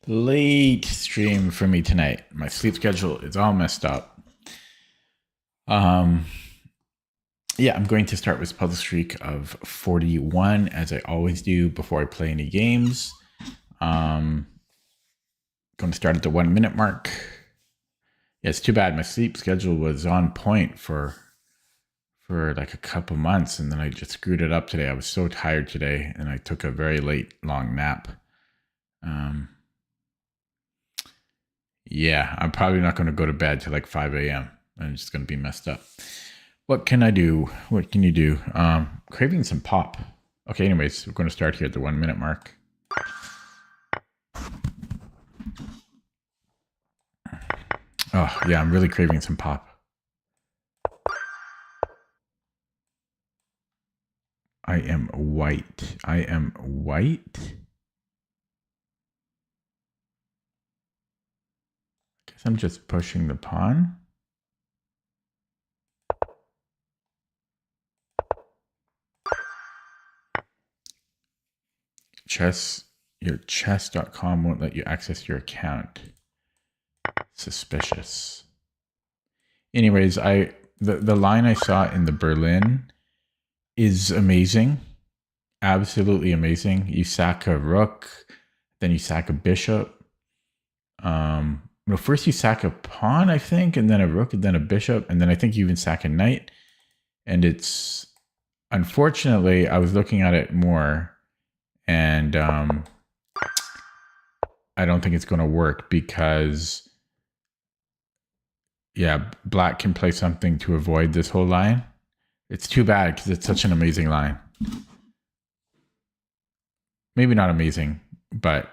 Late stream for me tonight. My sleep schedule is all messed up. Um, yeah, I'm going to start with puzzle streak of 41 as I always do before I play any games. Going to start at the 1 minute mark. Yeah, it's too bad. My sleep schedule was on point for like a couple months, and then I just screwed it up today. I was so tired today, and I took a very late, long nap. Yeah, I'm probably not going to go to bed till like 5 a.m. I'm just going to be messed up. What can I do? What can you do? Craving some pop. Okay, anyways, we're going to start here at the 1 minute mark. Oh, yeah, I'm really craving some pop. I am white. I am white? Guess I'm just pushing the pawn. Your chess.com won't let you access your account. Suspicious. Anyways, the line I saw in the Berlin is amazing. Absolutely amazing. You sack a rook, then you sack a bishop. Well, first you sack a pawn, I think, and then a rook, and then a bishop, and then I think you even sack a knight. And it's unfortunately, I was looking at it more, and I don't think it's going to work because, yeah, black can play something to avoid this whole line. It's too bad because it's such an amazing line. Maybe not amazing, but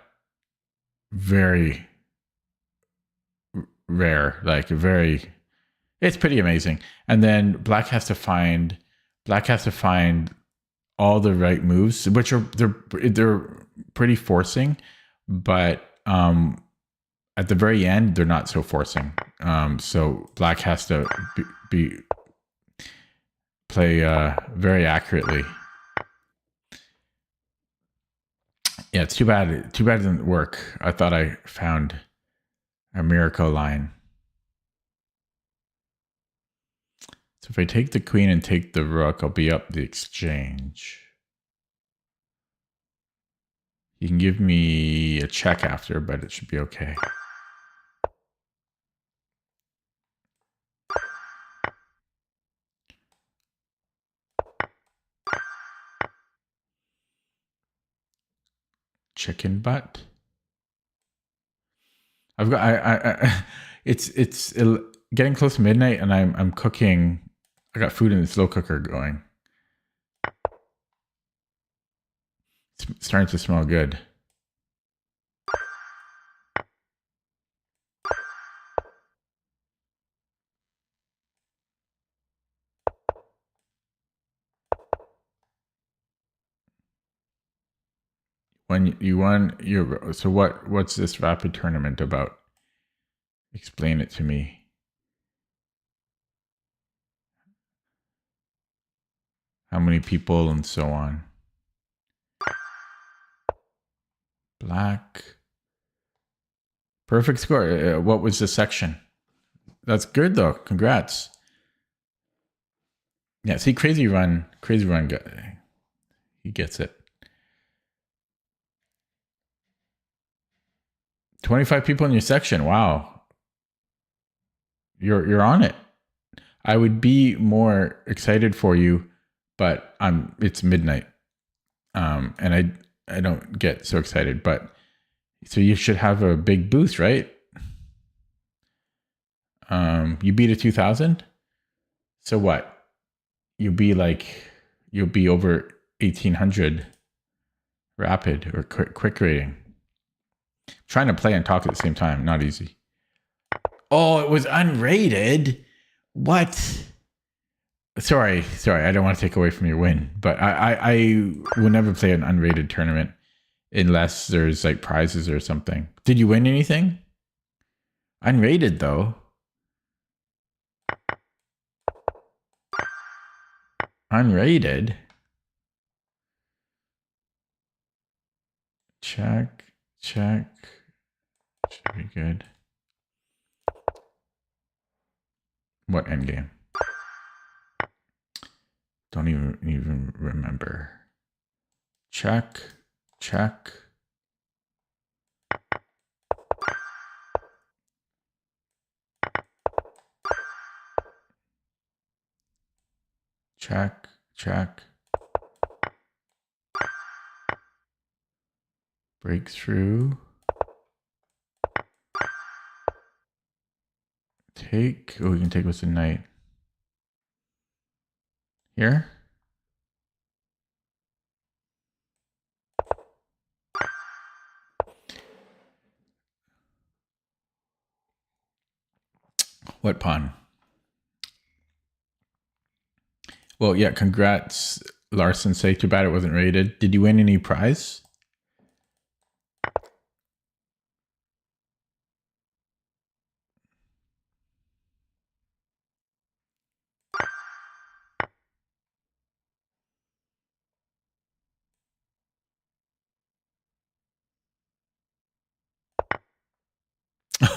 very rare, like it's pretty amazing. And then black has to find all the right moves, which are they're pretty forcing, but at the very end they're not so forcing. So black has to play very accurately. Yeah, it's too bad. Too bad it didn't work. I thought I found a miracle line. So if I take the queen and take the rook, I'll be up the exchange. You can give me a check after, but it should be okay. Chicken butt. I've got it's getting close to midnight, and I'm cooking. I got food in the slow cooker going. It's starting to smell good. When you won your, so what's this rapid tournament about? Explain it to me. How many people and so on. Black. Perfect score. What was the section? That's good though. Congrats. Yeah, see, Crazy Run, he gets it. 25 people in your section. Wow. You're on it. I would be more excited for you, but it's midnight. And I don't get so excited, but so you should have a big boost, right? You beat a 2000. So what? You'll be over 1800 rapid or quick rating. Trying to play and talk at the same time, not easy. Oh, it was unrated. What? Sorry. I don't want to take away from your win, but I will never play an unrated tournament unless there's like prizes or something. Did you win anything? Unrated though. Unrated. Check. Should be good. What endgame? Don't even remember. Check, check. Check, check. Breakthrough. Take. Oh, we can take what's a knight. Here. What pawn? Well, yeah, congrats, Larson. Say too bad it wasn't rated. Did you win any prize?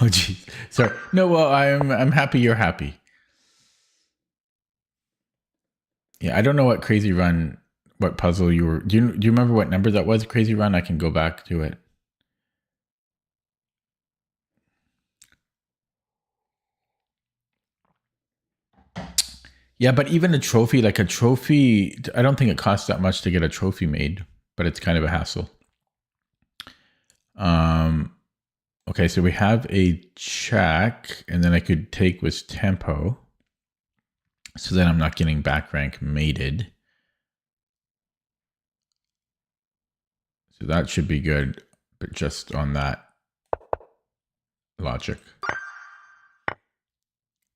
Oh, geez. Sorry. No, well, I'm happy you're happy. Yeah, I don't know what crazy run, what puzzle you were. Do you remember what number that was? Crazy run. I can go back to it. Yeah, but even a trophy, like a trophy, I don't think it costs that much to get a trophy made, but it's kind of a hassle. Okay, so we have a check, and then I could take with tempo. So then I'm not getting back rank mated. So that should be good, but just on that logic.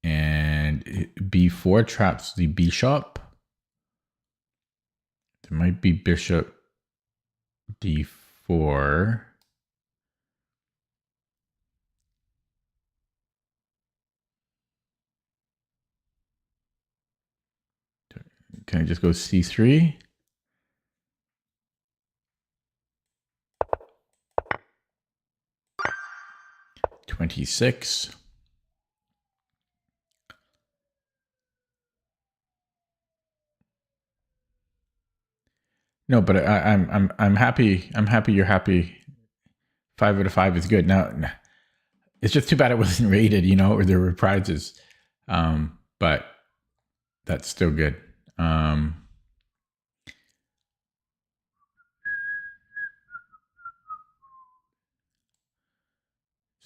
And B4 traps the bishop. There might be bishop D4. Can I just go C3? $26. No, but I'm happy. I'm happy you're happy. 5 out of 5 is good. Now, it's just too bad it wasn't rated, or there were prizes. But that's still good.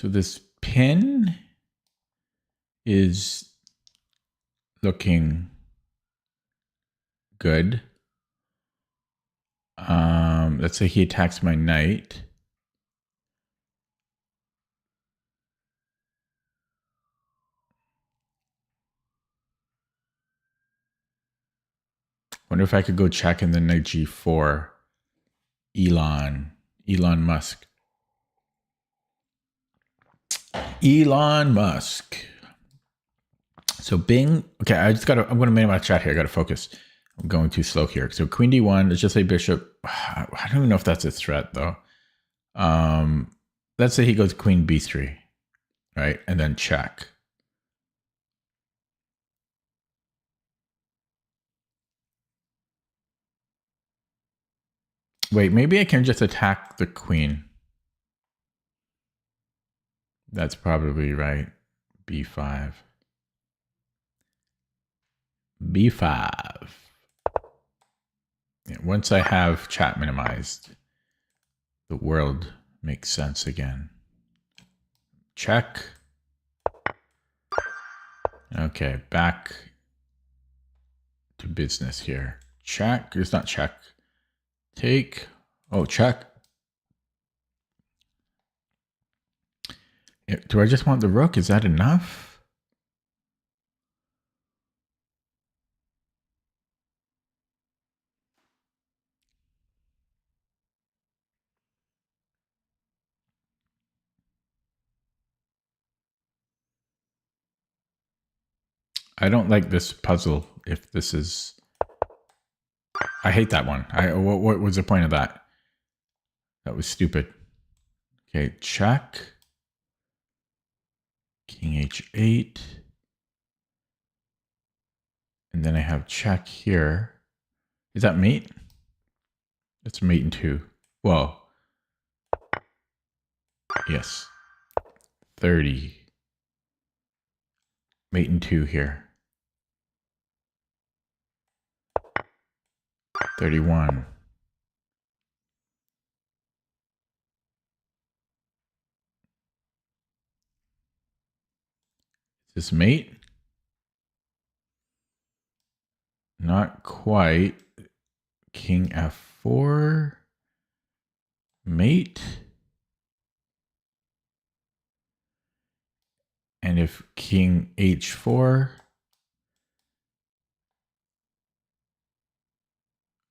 So this pin is looking good. Let's say he attacks my knight. Wonder if I could go check in the knight G4. Elon Musk. Elon Musk. So Bing. Okay, I'm going to minimize chat here. I got to focus. I'm going too slow here. So Queen D1. Let's just say Bishop. I don't even know if that's a threat though. Let's say he goes Queen B3, right, and then check. Wait, maybe I can just attack the queen. That's probably right. B5. B5. Yeah, once I have chat minimized, the world makes sense again. Check. Okay, back to business here. Check. It's not check. Take. Oh, check. Do I just want the rook? Is that enough? I don't like this puzzle. If this is, I hate that one. What was the point of that? That was stupid. Okay, check. king h8. And then I have check here. Is that mate? It's mate in 2. Well, yes. 30. Mate in 2 here. 31. Is this mate? Not quite. King f4. Mate. And if king h4,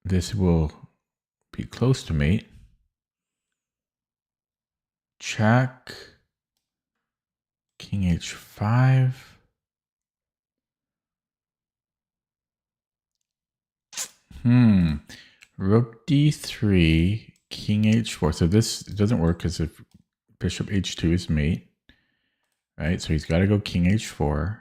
this will be close to mate. Check. King h5. Rook d3, king h4. So this doesn't work because if bishop h2 is mate, right? So he's got to go king h4.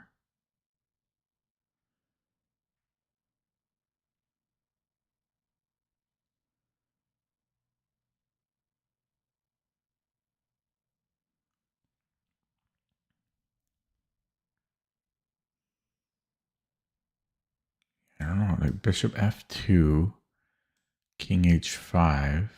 I don't know, like bishop f2, king h5.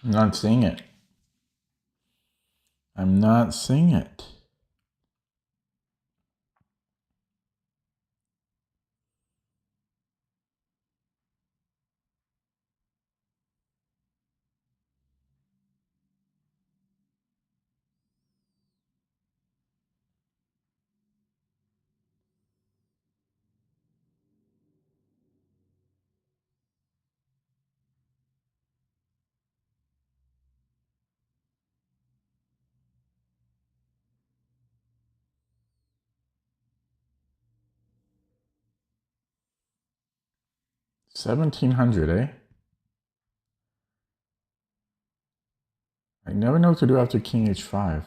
I'm not seeing it. I'm not seeing it. 1700, eh? I never know what to do after king h5.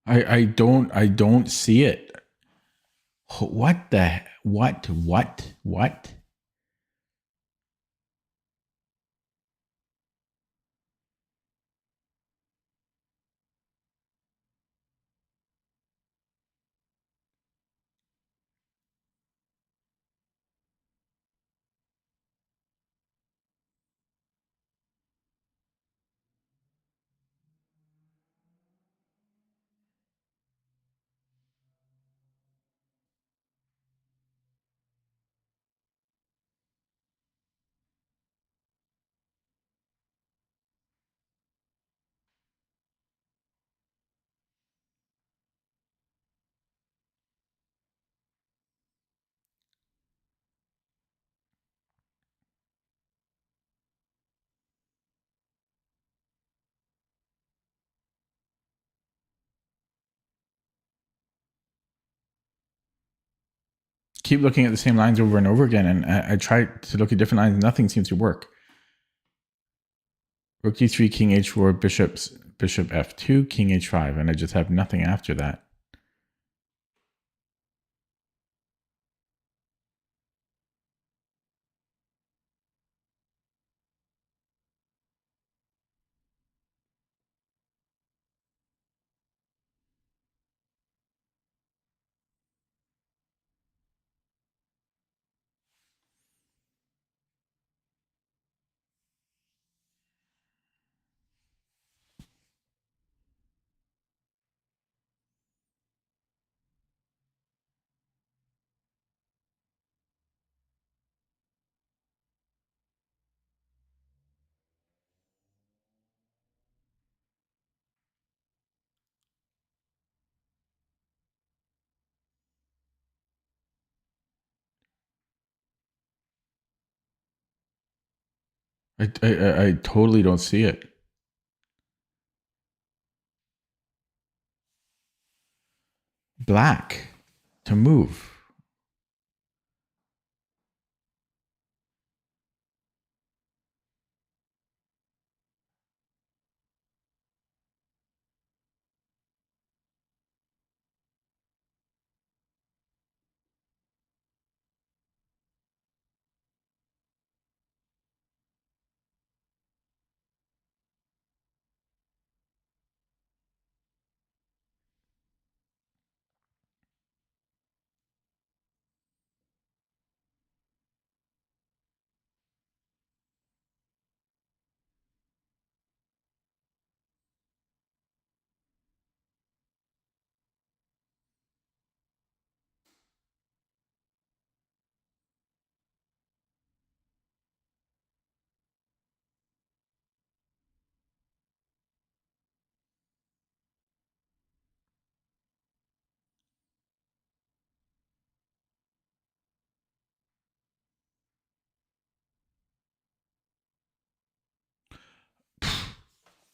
I don't see it. What the what? Keep looking at the same lines over and over again, and I try to look at different lines. Nothing seems to work. Rook d3, king h4, bishop f2, king h5, and I just have nothing after that. I totally don't see it. Black to move.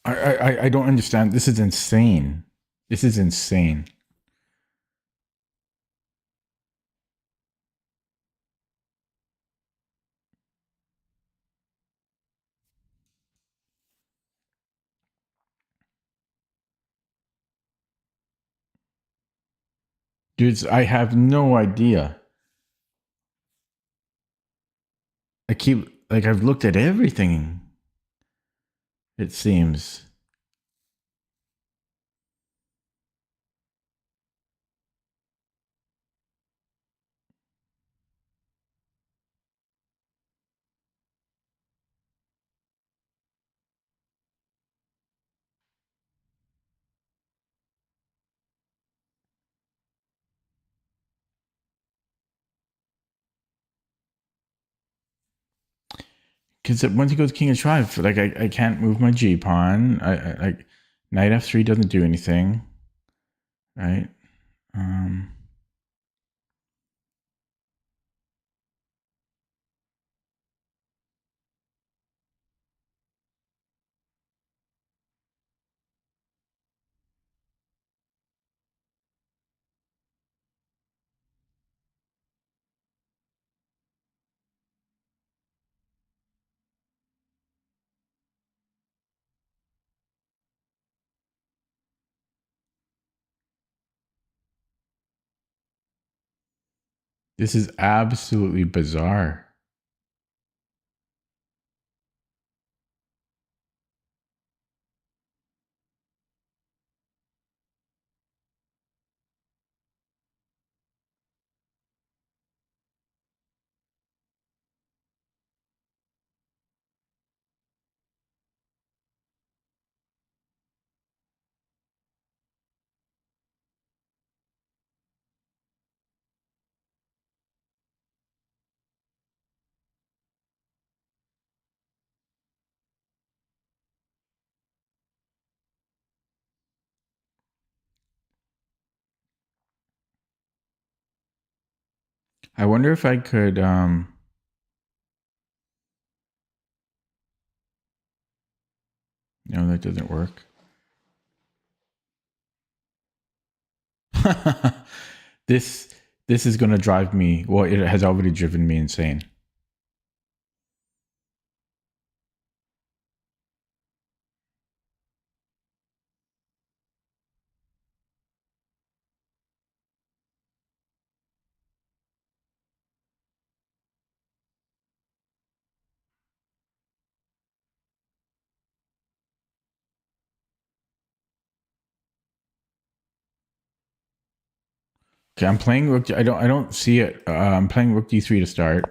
I don't understand. This is insane. This is insane. Dudes, I have no idea. I've looked at everything, it seems. Because once he goes king h5, like I can't move my g pawn. I like knight f3 doesn't do anything, right? This is absolutely bizarre. I wonder if I could. No, that doesn't work. this this is going to drive me. Well, it has already driven me insane. Okay, I'm playing rook. I don't see it. I'm playing rook d3 to start,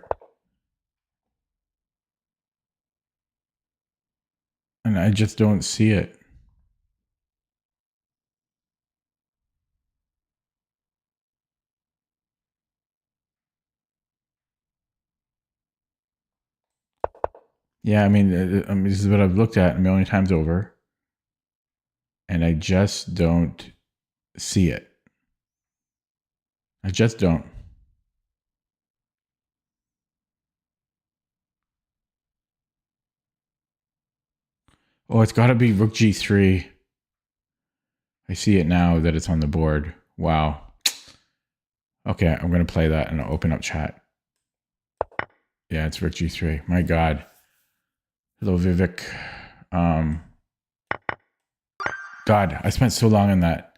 and I just don't see it. Yeah, I mean, this is what I've looked at a million times over, and I just don't see it. I just don't. Oh, it's got to be rook g3. I see it now that it's on the board. Wow. Okay, I'm going to play that and I'll open up chat. Yeah, it's rook g3. My God. Hello, Vivek. God, I spent so long on that.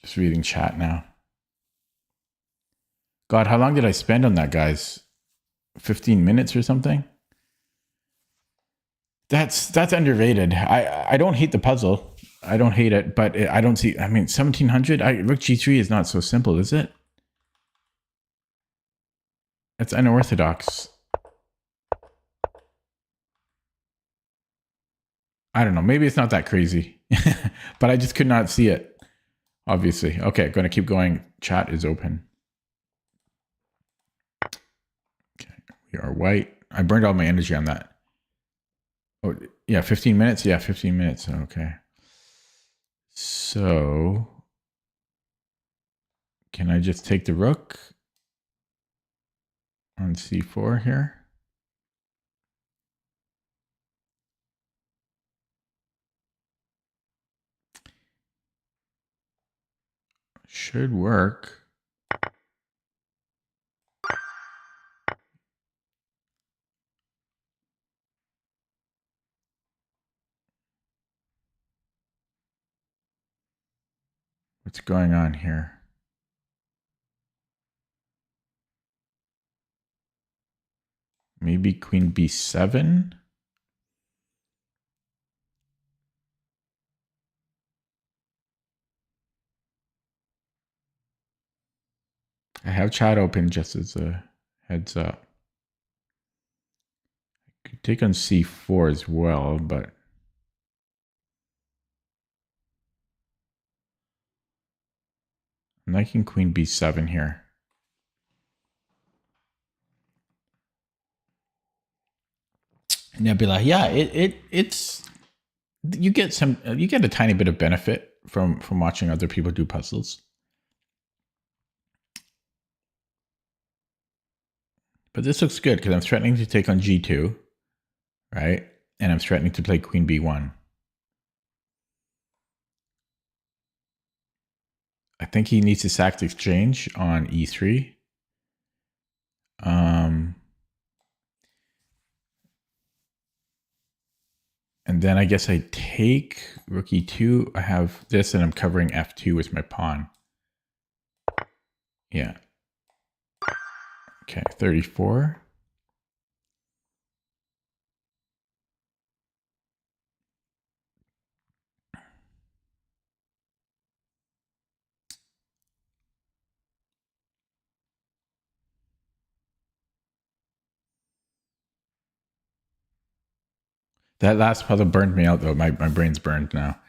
Just reading chat now. God, how long did I spend on that, guys? 15 minutes or something? That's underrated. I don't hate the puzzle. I don't hate it, but I don't see. I mean, 1700. Rook g3 is not so simple, is it? It's unorthodox. I don't know. Maybe it's not that crazy, but I just could not see it. Obviously. Okay, going to keep going. Chat is open. Okay, we are white. I burned all my energy on that. Oh, yeah, 15 minutes? Yeah, 15 minutes. Okay. So, can I just take the rook on c4 here? Should work. What's going on here? Maybe queen b7. I have chat open just as a heads up. Could take on c4 as well, but I'm liking queen b7 here. Nebula, yeah, it's you get a tiny bit of benefit from watching other people do puzzles. But this looks good because I'm threatening to take on g2, right? And I'm threatening to play queen b1. I think he needs to sack the exchange on e3. And then I guess I take rook e2. I have this, and I'm covering f2 with my pawn. Yeah. Okay, 34. That last puzzle burned me out, though. My brain's burned now.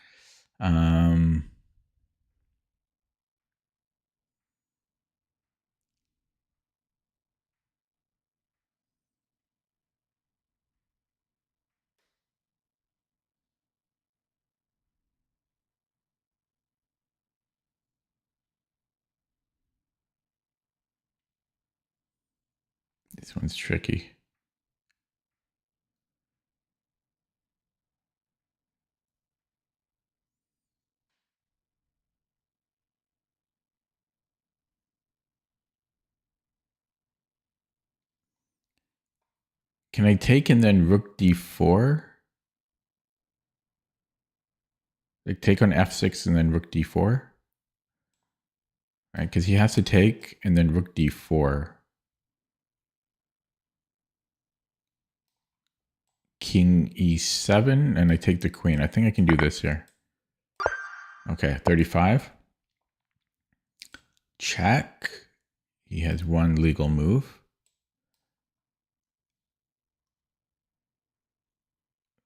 This one's tricky. Can I take and then rook d4? Like take on f6 and then rook d4? Right, because he has to take and then rook d4. King e7, and I take the queen. I think I can do this here. Okay, 35. Check. He has one legal move.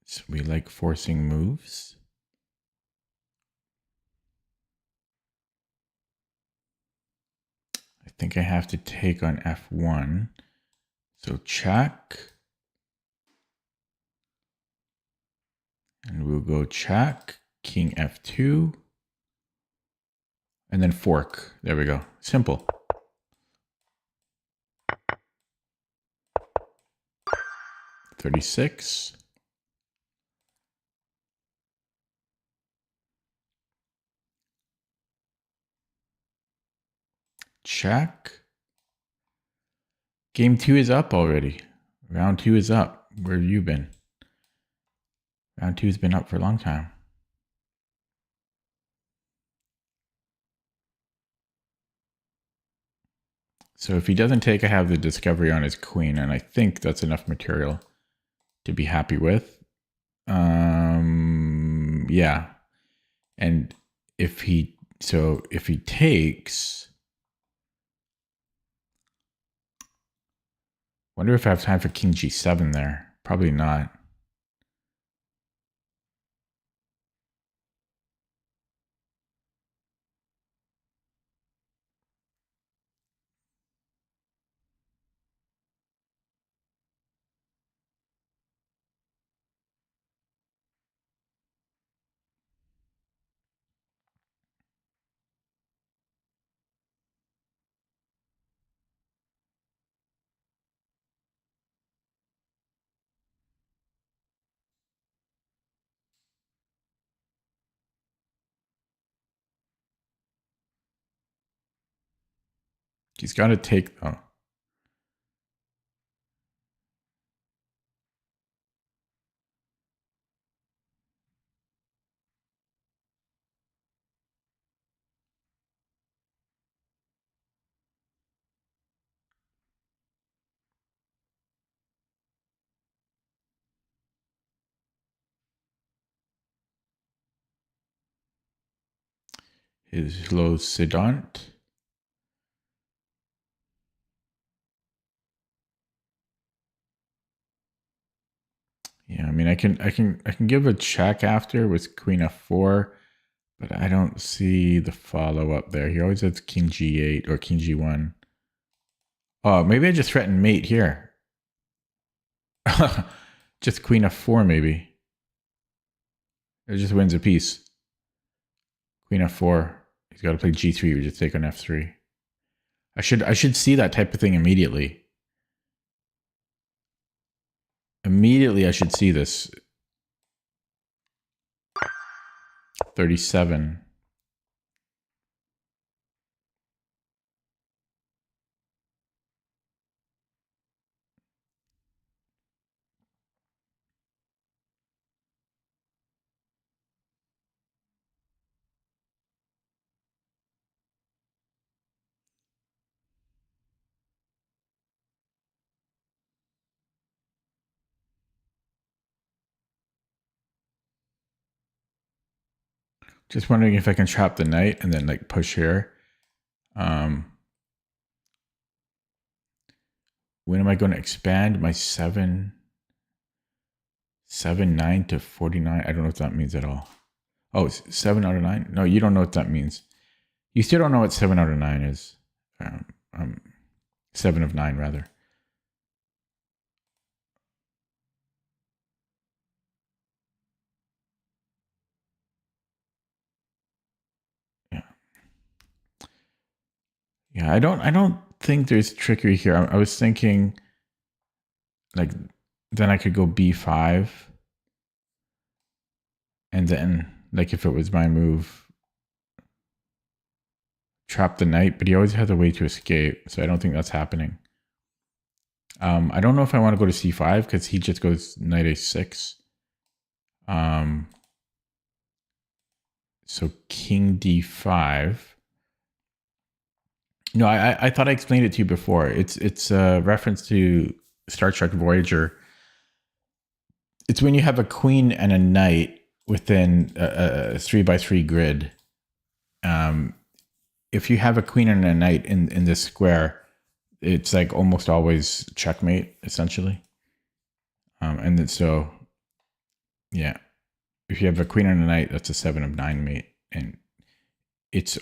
So we like forcing moves. I think I have to take on f1. So check. And we'll go check. King f2. And then fork. There we go. Simple. $36. Check. Game 2 is up already. Round 2 is up. Where have you been? Round 2 has been up for a long time. So if he doesn't take, I have the discovery on his queen, and I think that's enough material to be happy with. Yeah. And if he takes, wonder if I have time for king g7 there. Probably not. He's got to take though. Hello, Sedant. Yeah, I mean, I can give a check after with Queen F4, but I don't see the follow up there. He always has King G8 or King G1. Oh, maybe I just threatened mate here. Just Queen F4 maybe. It just wins a piece. Queen F4. He's got to play G3 or just take on F3. I should see that type of thing immediately. Immediately I should see this. 37. Just wondering if I can trap the knight and then like push here. When am I going to expand my 7, 9 to 49? I don't know what that means at all. Oh, 7 out of 9? No, you don't know what that means. You still don't know what 7 out of 9 is. 7 of 9, rather. Yeah. Yeah, I don't think there's trickery here. I was thinking, like, then I could go B5. And then, like, if it was my move, trap the knight. But he always has a way to escape. So I don't think that's happening. I don't know if I want to go to C5 because he just goes knight A6. So King D5. No, I thought I explained it to you before. It's a reference to Star Trek Voyager. It's when you have a queen and a knight within a 3x3 grid. If you have a queen and a knight in this square, it's like almost always checkmate, essentially. And then, so, yeah, if you have a queen and a knight, that's a 7 of 9 mate. And it's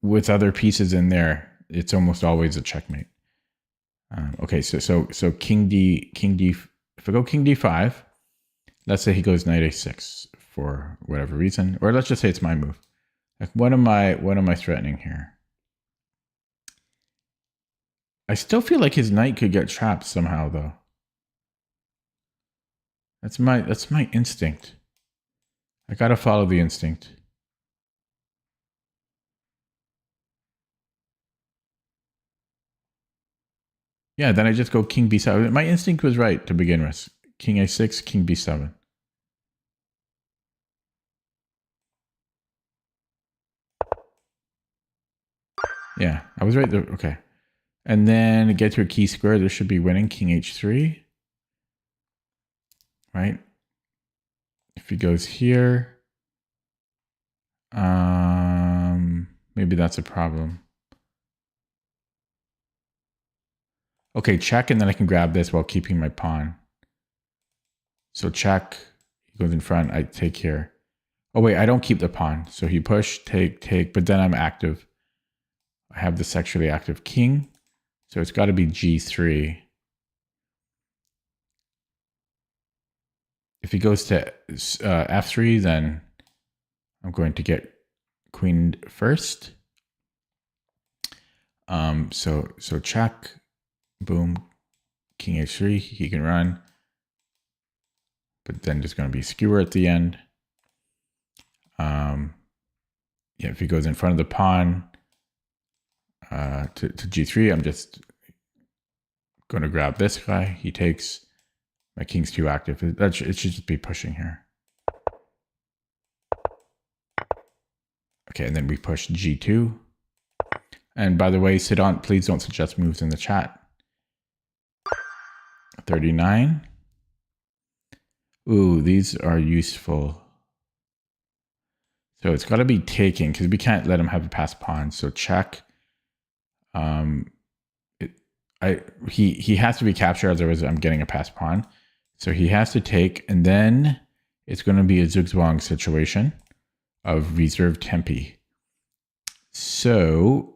with other pieces in there, it's almost always a checkmate. Okay, so King D. If I go King D5, let's say he goes Knight A6 for whatever reason, or let's just say it's my move. Like, what am I threatening here? I still feel like his knight could get trapped somehow, though. That's my instinct. I gotta follow the instinct. Yeah, then I just go King B7. My instinct was right to begin with. King A6, King B7. Yeah, I was right there. Okay. And then get to a key square. This should be winning. King H3. Right? If he goes here, maybe that's a problem. Okay, check, and then I can grab this while keeping my pawn. So check. He goes in front. I take here. Oh, wait, I don't keep the pawn. So he push, take, but then I'm active. I have the sexually active king. So it's got to be G3. If he goes to F3, then I'm going to get queen first. So check, boom, King H3, he can run. But then there's going to be skewer at the end. Yeah, if he goes in front of the pawn to G3, I'm just going to grab this guy. He takes. My king's too active. It should just be pushing here. Okay, and then we push G2. And by the way, Sidant, please don't suggest moves in the chat. 39. Ooh, these are useful. So it's got to be taking because we can't let him have a passed pawn. So check. He has to be captured, otherwise I'm getting a passed pawn. So he has to take, and then it's going to be a zugzwang situation of reserve tempi. So,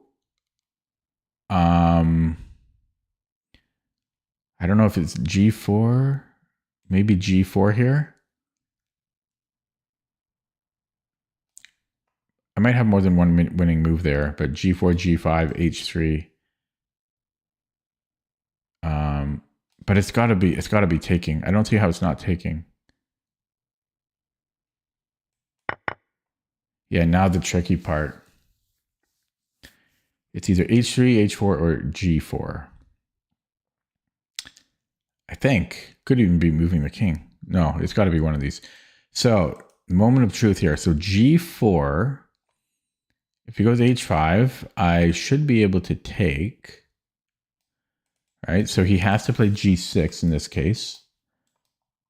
I don't know if it's G4, maybe G4 here. I might have more than one winning move there, but G4, G5, H3. But it's got to be taking. I don't see how it's not taking. Yeah, now the tricky part. It's either H3, H4, or G4. I think. Could even be moving the king. No, it's got to be one of these. So, moment of truth here. So G4, if he goes H5, I should be able to take. Right, so he has to play G6 in this case.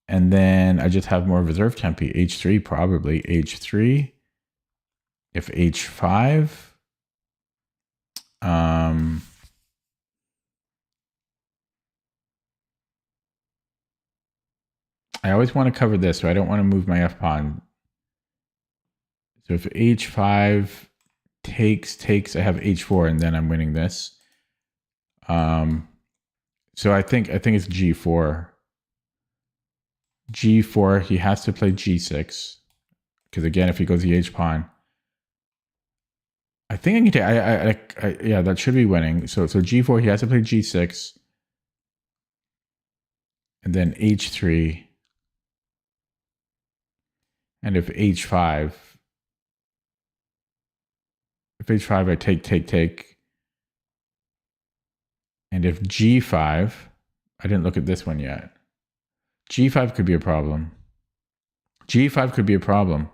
And then I just have more reserve tempi. H3 probably. H3. If H5. I always want to cover this, so I don't want to move my F-pawn. So if H5 takes, I have H4, and then I'm winning this. So I think it's G4. G4, he has to play G6. Because again, if he goes the H pawn, I think I can take, yeah, that should be winning. So G4, he has to play G6. And then H3. And if H5, I take. And if G5, I didn't look at this one yet. G5 could be a problem. G5 could be a problem.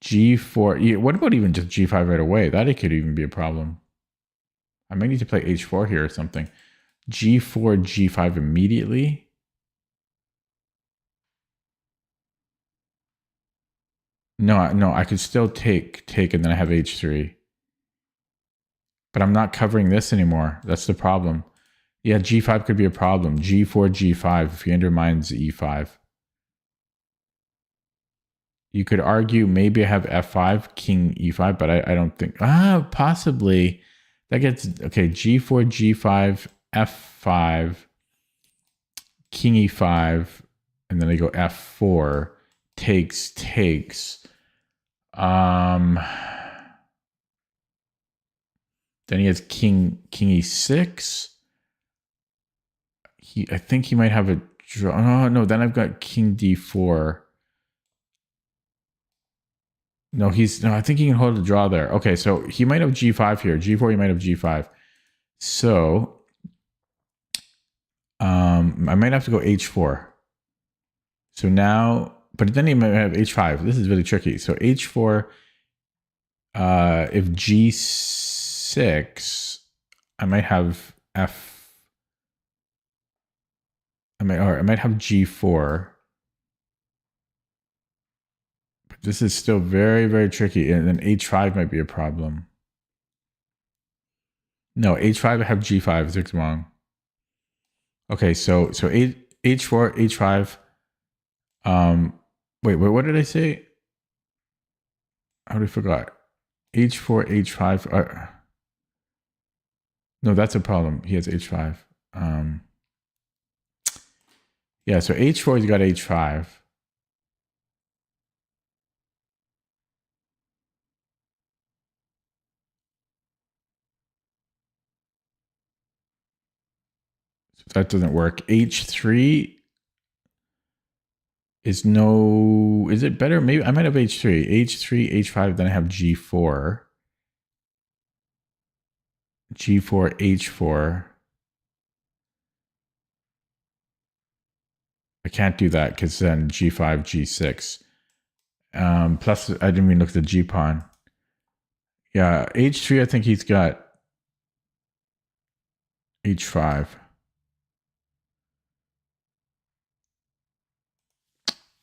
G4, what about even just G5 right away? That could even be a problem. I might need to play H4 here or something. G4, G5 immediately. No, I could still take, and then I have H3. But I'm not covering this anymore. That's the problem. Yeah, G5 could be a problem. G4, G5, if he undermines E5. You could argue maybe I have F5, King E5, but I don't think... possibly. That gets... Okay, G4, G5, F5, King E5, and then I go F4, takes. Then he has King E6. I think he might have a draw. Oh, no, then I've got King D4. No, I think he can hold a draw there. Okay, so he might have G5 here. G4, he might have G5. So I might have to go H4. So now, but then he might have H5. This is really tricky. So H4, if G6, I might have I might have G4. But this is still very, very tricky. And then H5 might be a problem. No, H5, I have G5, zigzag. Okay, so H4, H5. Wait, what did I say? I already forgot. H4, H5. No, that's a problem. He has H5. Yeah, so H4, he's got H5. So that doesn't work. H3 is no... Is it better? Maybe I might have H3. H3, H5, then I have G4. G4, H4. I can't do that because then G5, G6. Plus, I didn't even look at the G pawn. Yeah, H3, I think he's got H5.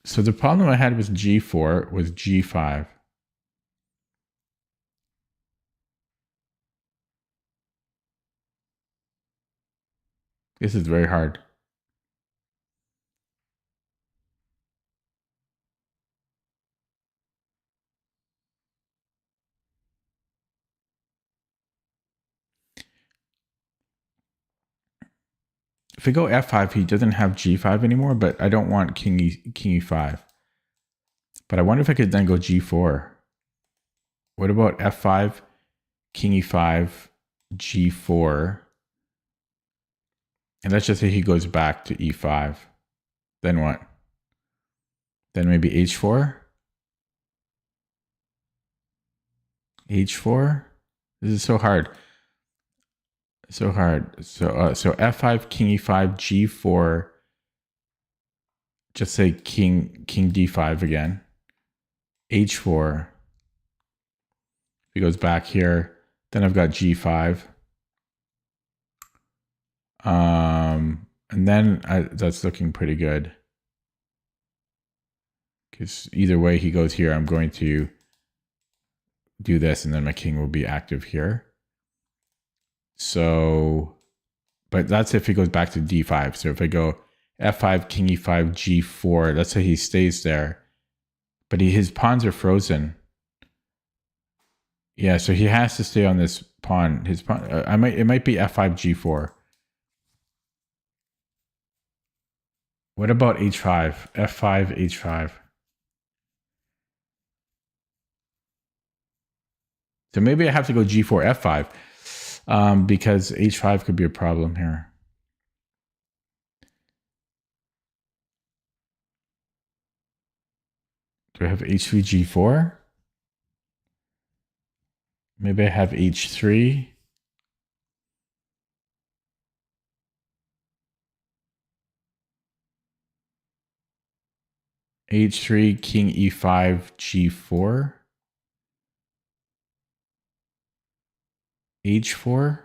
So the problem I had with G4 was G5. This is very hard. If we go f5, he doesn't have g5 anymore, but I don't want king e5. But I wonder if I could then go g4. What about f5, king e5, g4? And let's just say he goes back to e5. Then what? Then maybe h4? h4? This is so hard. So hard. So f5, king e5, g4. Just say king d5 again. h4. If he goes back here, then I've got g5. And then that's looking pretty good. Because either way he goes here, I'm going to do this, and then my king will be active here. So, but that's if he goes back to d5. So if I go f5, king e5, g4, let's say he stays there, but his pawns are frozen. Yeah, so he has to stay on this pawn. His pawn, it might be f5, g4. What about h5? f5, h5. So maybe I have to go g4, f5, because h5 could be a problem here. Do I have h3, g4? Maybe I have h3. h3, king e5, g4. h4.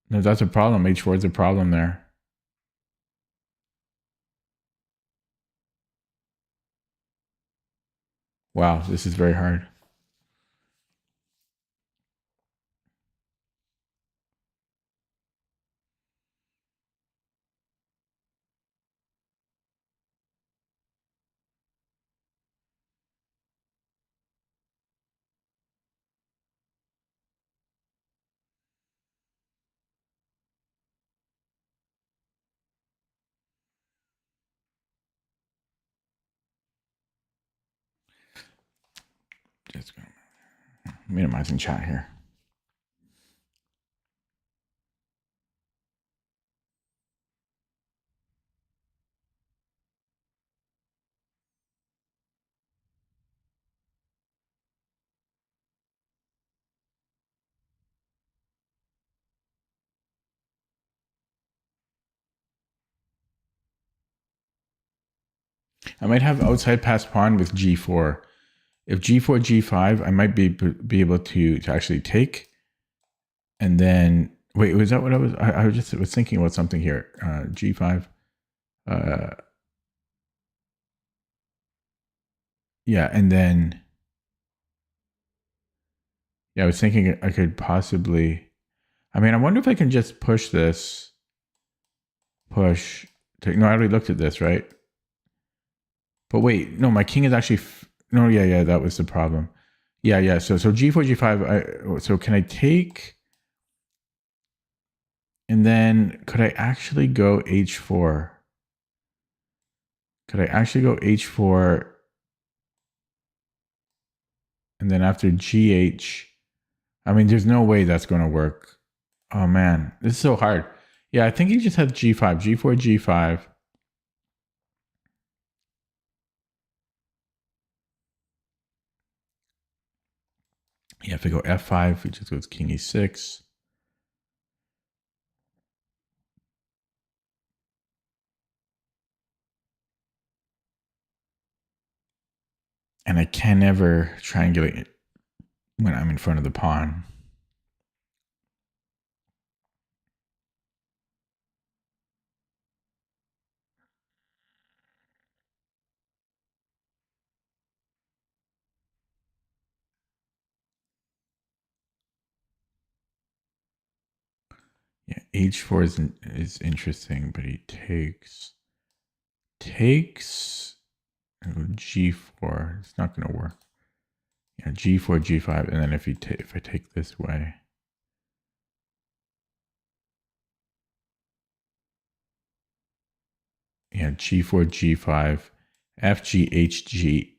No, that's a problem. h4 is a problem there. Wow, this is very hard. Just minimizing chat here. I might have outside pass pawn with g4. If g4, g5, I might be able to actually take. And then, wait, was that what I was? I was thinking about something here. G5. Yeah, and then, yeah, I was thinking I could possibly. I mean, I wonder if I can just push this. Push. No, I already looked at this, right? But wait, no, my king is actually. No, yeah, that was the problem. Yeah. So g4, g5. So can I take? And then could I actually go h4? Could I actually go h4? And then after gh, I mean, there's no way that's going to work. Oh man, this is so hard. Yeah, I think he just has g5, g4, g5. Yeah, if I go f5, it just goes king e6. And I can never triangulate it when I'm in front of the pawn. h4 is interesting, but he takes g4. It's not going to work. Yeah, g4, g5, and then if I take this way, yeah, g4, g5, fg, hg,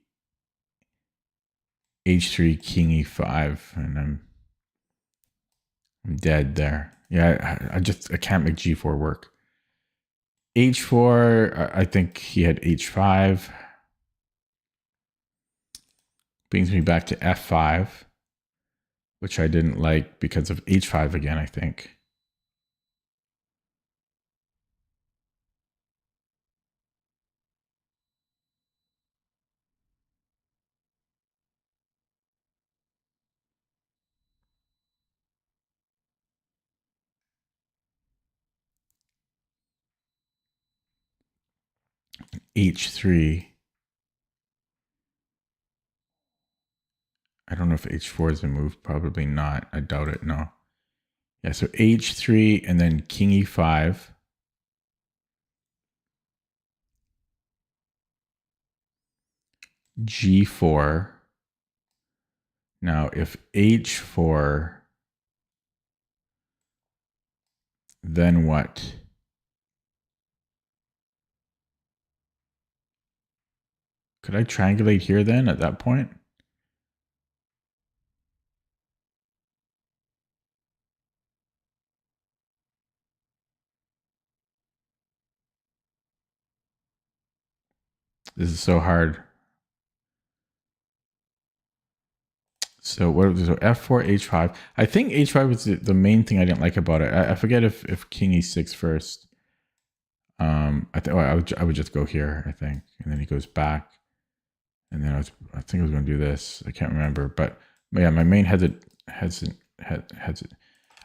h3, king e5, and I'm dead there. Yeah, I can't make g4 work. h4, I think he had h5. Brings me back to f5, which I didn't like because of h5 again, I think. h3. I don't know if h4 is a move. Probably not. I doubt it. No. Yeah, so h3 and then king e5. g4. Now, if h4, then what? Could I triangulate here then at that point? This is so hard. So what? So f4, h5. I think h5 was the main thing I didn't like about it. I forget if king e6 first. I would just go here, I think, and then he goes back, and then I think I was going to do this. I can't remember, but yeah, my main hesitant.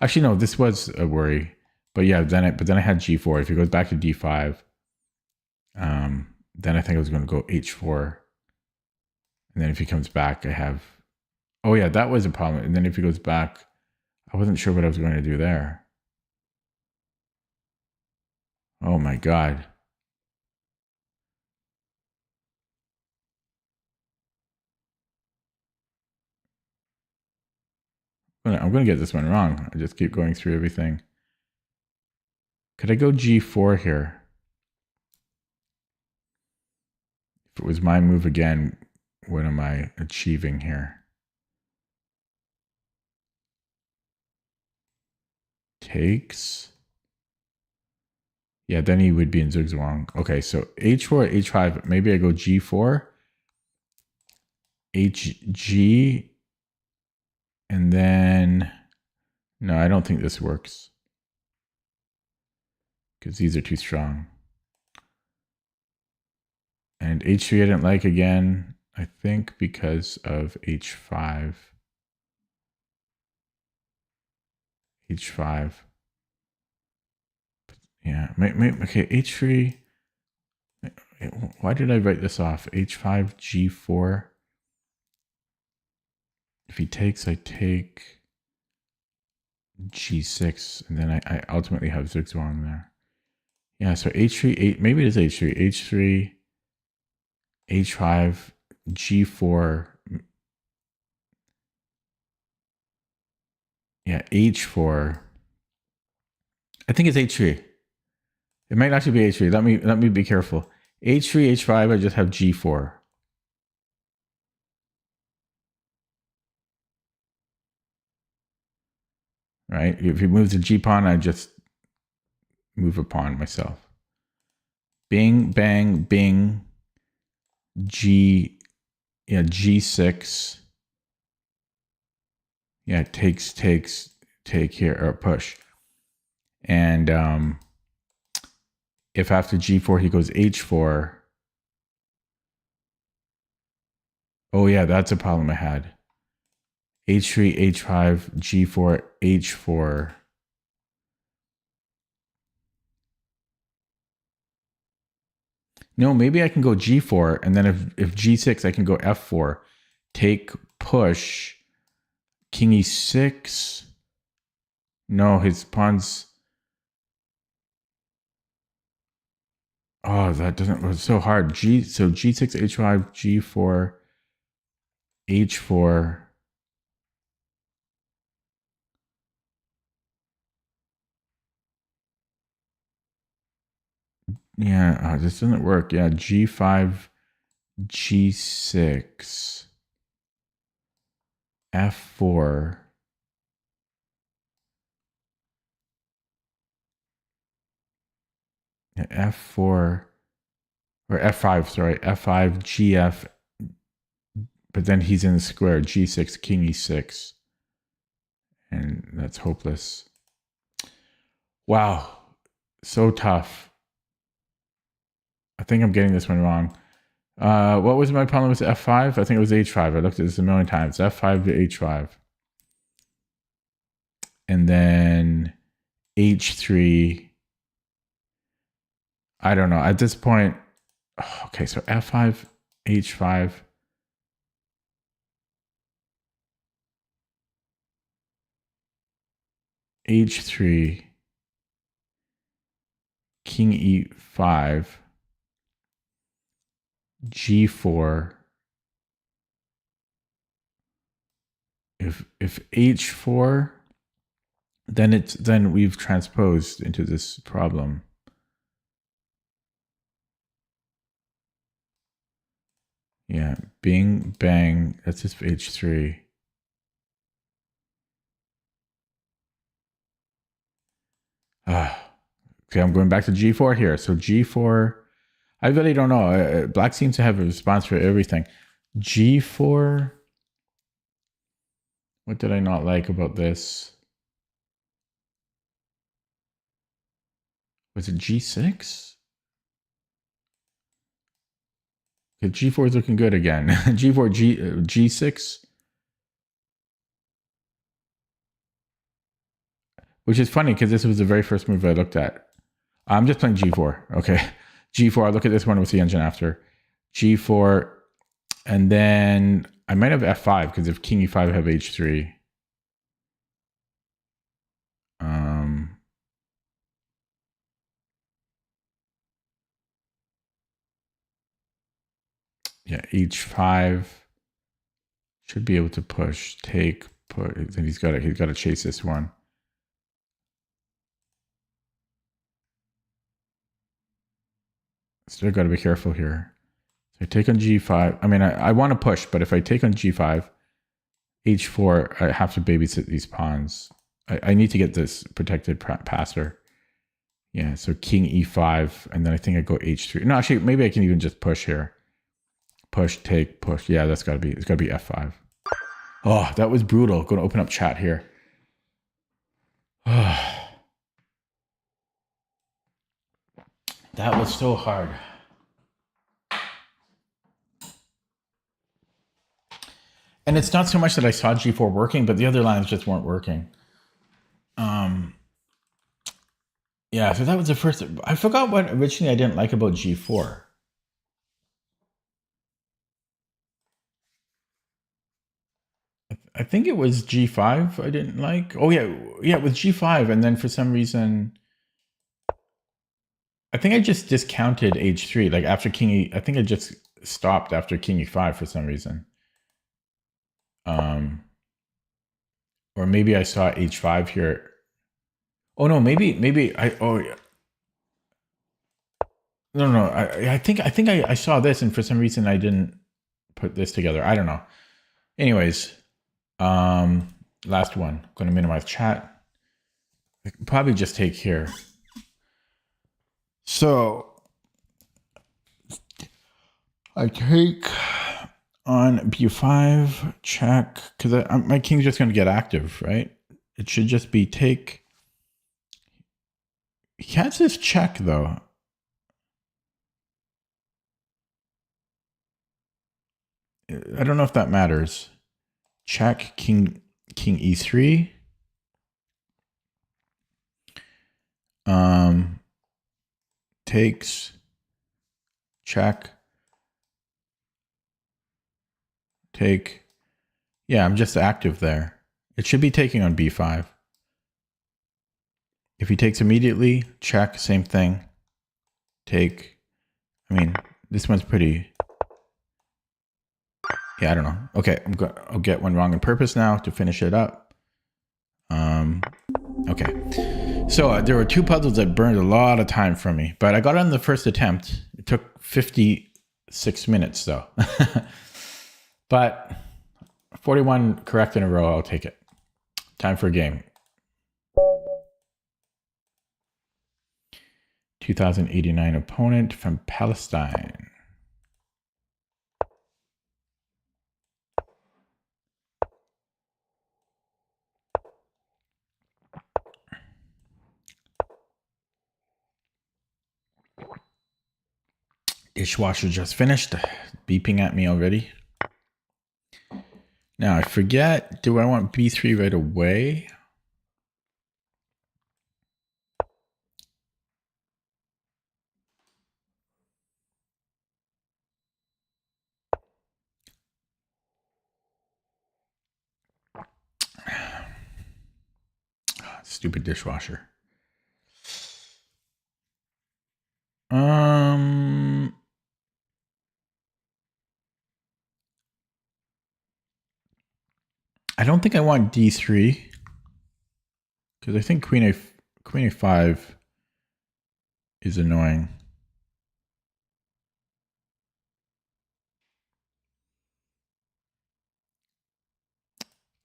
Actually, no, this was a worry, but yeah, then I had g4. If he goes back to d5, then I think I was going to go h4, and then if he comes back, I have. Oh yeah, that was a problem. And then if he goes back, I wasn't sure what I was going to do there. Oh my God. I'm going to get this one wrong. I just keep going through everything. Could I go g4 here? If it was my move again, what am I achieving here? Takes. Yeah, then he would be in zugzwang. Okay, so h4, h5. Maybe I go g4, hg, and then... No, I don't think this works, because these are too strong. And h3 I didn't like again, I think because of h5. h5. Yeah, okay, h3. Why did I write this off? h5, g4. If he takes, I take g6, and then I ultimately have zugzwang there. Yeah, so h3, maybe it is h3, h3, h5, g4. Yeah, h4. I think it's h3. It might actually be h3. Let me be careful. h3, h5. I just have g4. Right. If he moves the g pawn, I just move a pawn myself. Bing, bang, bing. G. Yeah, g6. Yeah, takes, take here, or push. And if after g4 he goes h4. Oh yeah, that's a problem I had. h3, h5, g4, h4. No, maybe I can go g4, and then if g6, I can go f4. Take, push, king e6. No, his pawns. Oh, that doesn't, it's so hard. So G6, H5, G4, H4. Yeah, this doesn't work. Yeah, G5, G6, F4. Yeah, F4 or F5, sorry, F5, GF, but then he's in the square, G6, King E6. And that's hopeless. Wow, so tough. I think I'm getting this one wrong. What was my problem with F5? I think it was H5. I looked at this a million times. F5 to H5. And then H3. I don't know. At this point, okay, so F5, H5. H3, King E5, G4. If H4, then we've transposed into this problem. Yeah, bing, bang, that's just H3. Okay, I'm going back to G4 here. So G4, I really don't know. Black seems to have a response for everything. G4, what did I not like about this? Was it G6? Okay, G4 is looking good again. G4, G6. Which is funny because this was the very first move I looked at. I'm just playing G4. Okay. G4, I'll look at this one with the engine after. G4, and then I might have F5 because if King E5 I have H3. Yeah, H5 should be able to push, take, put. Then he's got to chase this one. Still got to be careful here. So I take on G5. I mean, I want to push, but if I take on G5, H4, I have to babysit these pawns. I need to get this protected passer. Yeah, so King E5, and then I think I go H3. No, actually, maybe I can even just push here. Push, take, push. Yeah, it's gotta be F5. Oh, that was brutal. Going to open up chat here. That was so hard. And it's not so much that I saw G4 working, but the other lines just weren't working. Yeah, so that was the first. I forgot what originally I didn't like about G4. I think it was G5 I didn't like. Oh yeah, it was G5, and then for some reason, I think I just discounted H3. Like after King E, I think I just stopped after King E5 for some reason. Or maybe I saw H5 here. Oh no, maybe I. Oh yeah. No. I think I saw this, and for some reason I didn't put this together. I don't know. Anyways, last one. I'm going to minimize chat. I can probably just take here. So I take on B5, check, because my king's just going to get active, right? It should just be take. He can't just check though. I don't know if that matters. Check, king E3. Takes, check, take. Yeah, I'm just active there. It should be taking on B5. If he takes immediately, check, same thing. Take. I mean, this one's pretty. Yeah, I don't know. Okay, I'll get one wrong on purpose now to finish it up. Okay. So there were two puzzles that burned a lot of time from me, but I got on the first attempt. It took 56 minutes though. But 41 correct in a row, I'll take it. Time for a game. 2089 opponent from Palestine. Dishwasher just finished, beeping at me already. Now I forget, do I want B3 right away? Stupid dishwasher. I don't think I want D3 because I think Queen A5 is annoying.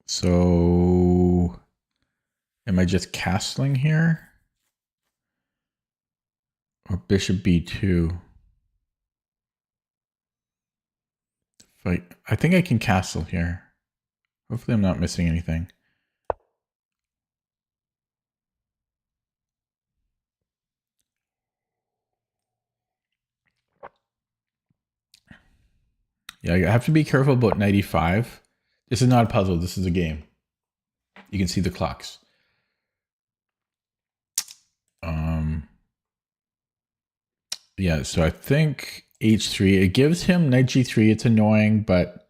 So am I just castling here? Or Bishop B2? I think I can castle here. Hopefully I'm not missing anything. Yeah, I have to be careful about 95. This is not a puzzle, this is a game. You can see the clocks. Yeah, so I think H3, it gives him knight G3. It's annoying, but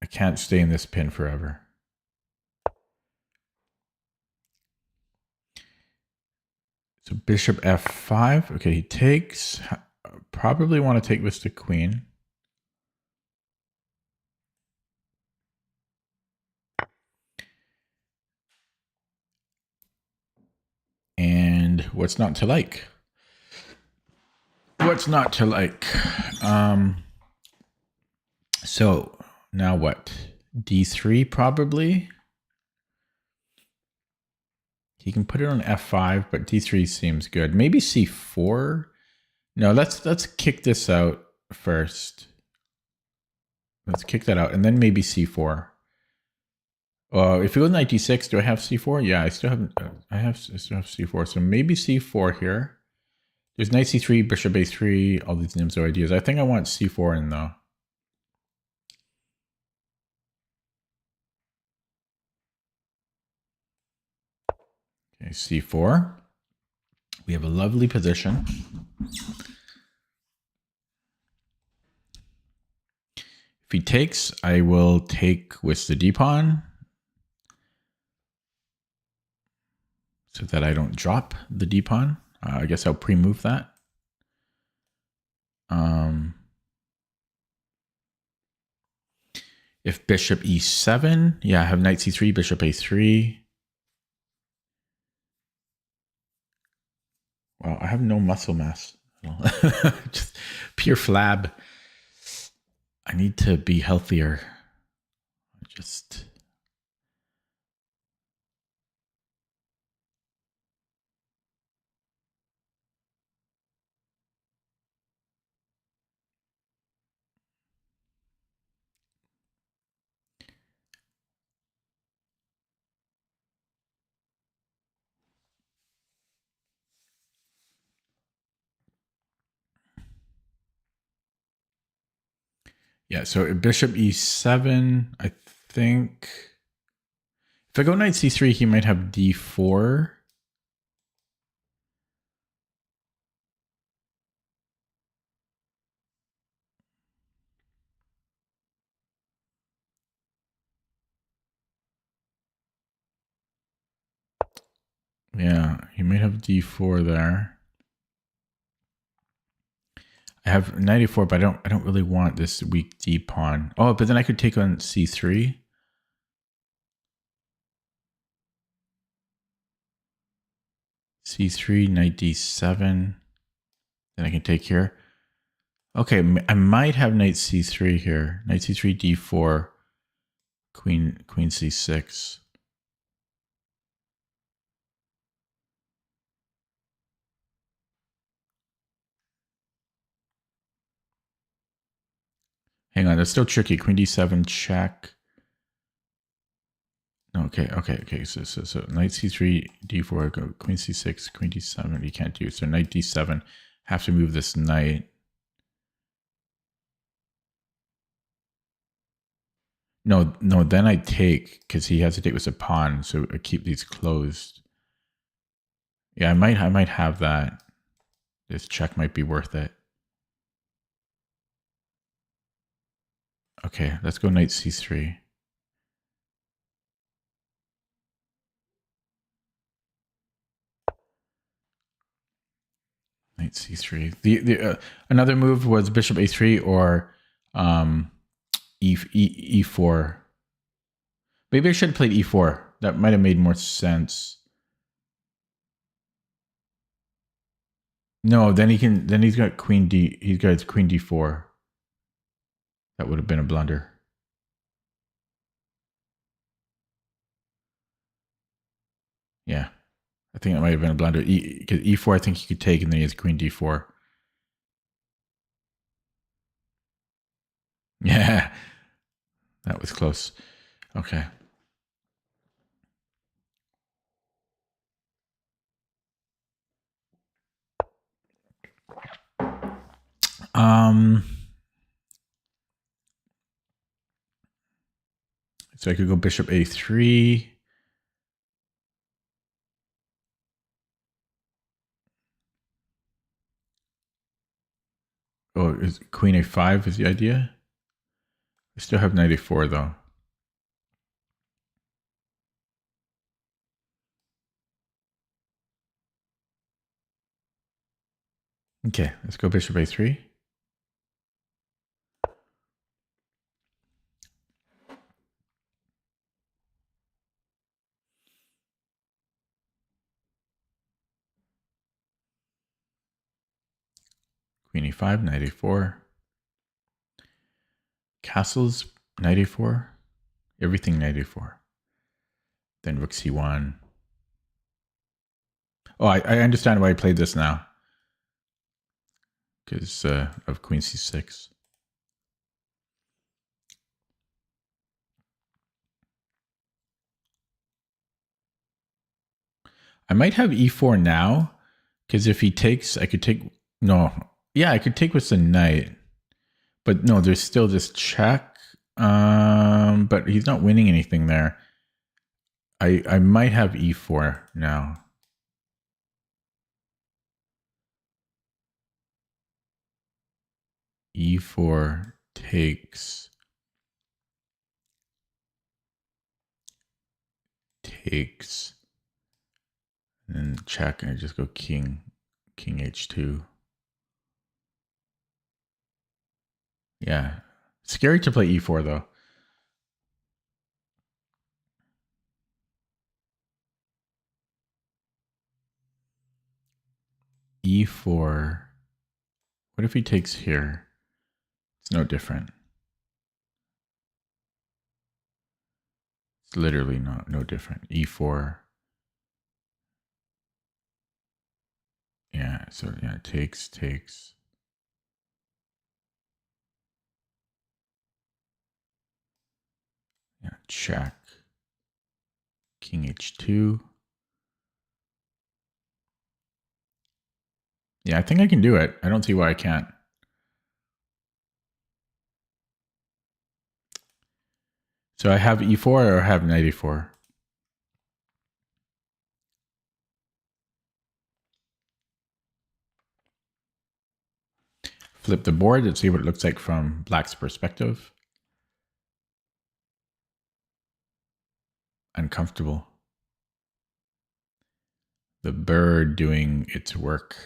I can't stay in this pin forever. So Bishop F5. Okay, he takes. Probably want to take this to Queen. And what's not to like? What's not to like? So now what? D3 probably. He can put it on F5, but D3 seems good. Maybe C4. No, let's kick this out first. Let's kick that out, and then maybe C4. If you go knight D6, do I have C4? Yeah, I still have C4. So maybe C4 here. There's knight C3, bishop A3, all these names are ideas. I think I want C4 in though. Okay, C4. We have a lovely position. If he takes, I will take with the d-pawn so that I don't drop the d-pawn. I guess I'll pre-move that. If bishop e7, yeah, I have knight c3, bishop a3. Well, I have no muscle mass. Just pure flab. I need to be healthier. Just... Yeah, so bishop e7, I think... If I go knight c3, he might have d4. Yeah, he might have d4 there. I have knight e4, but I don't really want this weak d pawn. Oh, but then I could take on c3. c3, knight d7. Then I can take here. Okay, I might have knight c3 here. Knight c3, d4, queen c6. Hang on, that's still tricky. Queen d7 check. Okay. So knight c3, d4, go queen c6, queen d7. You can't do it. So knight d7. Have to move this knight. No. Then I take because he has to take with a pawn. So I keep these closed. Yeah, I might have that. This check might be worth it. Okay, let's go knight c3. Knight c3. The another move was bishop a3 or e4. Maybe I should have played e4. That might have made more sense. No, then he's got queen d. He's got queen d4. That would have been a blunder. Yeah, I think that might have been a blunder. Because e4, I think he could take, and then he has queen d4. Yeah, that was close. Okay. So I could go bishop a3. Oh, is queen a5 is the idea? I still have knight a4 though. Okay, let's go bishop a3. Queen e5, knight a4. Castles, knight a4. Everything knight a4. Then rook c1. Oh, I understand why I played this now. Because of queen c6. I might have e4 now. Because if he takes, I could take... No. Yeah, I could take with the knight. But no, there's still this check. But he's not winning anything there. I might have e4 now. E4 takes and check, and I just go king h2. Yeah, scary to play e4 though. E4. What if he takes here? It's no different. It's literally no different. E4. Yeah, so yeah, takes. Yeah, check. King h2. Yeah, I think I can do it. I don't see why I can't. So I have e4 or I have knight e4? Flip the board and see what it looks like from black's perspective. Uncomfortable. the bird doing its work.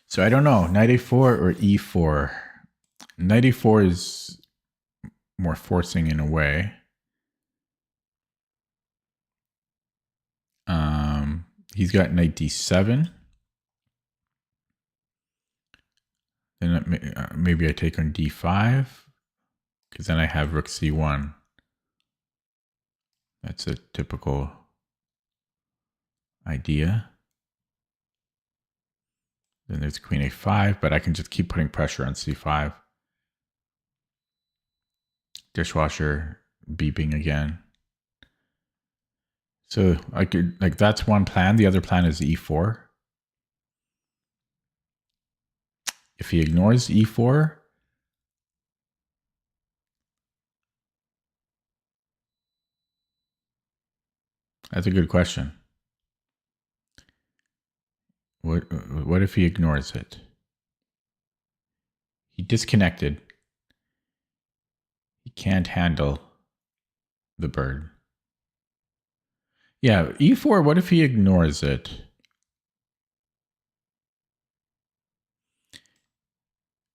So I don't know, knight a4 or e4. Knight a4 is more forcing in a way. He's got knight d7. Then maybe I take on d5, because then I have rook c1. That's a typical idea. Then there's queen a5, but I can just keep putting pressure on c5. Dishwasher beeping again. So I could, like, that's one plan. The other plan is e4. If he ignores e4, that's a good question. What if he ignores it? He disconnected. He can't handle the bird. Yeah, e4, what if he ignores it?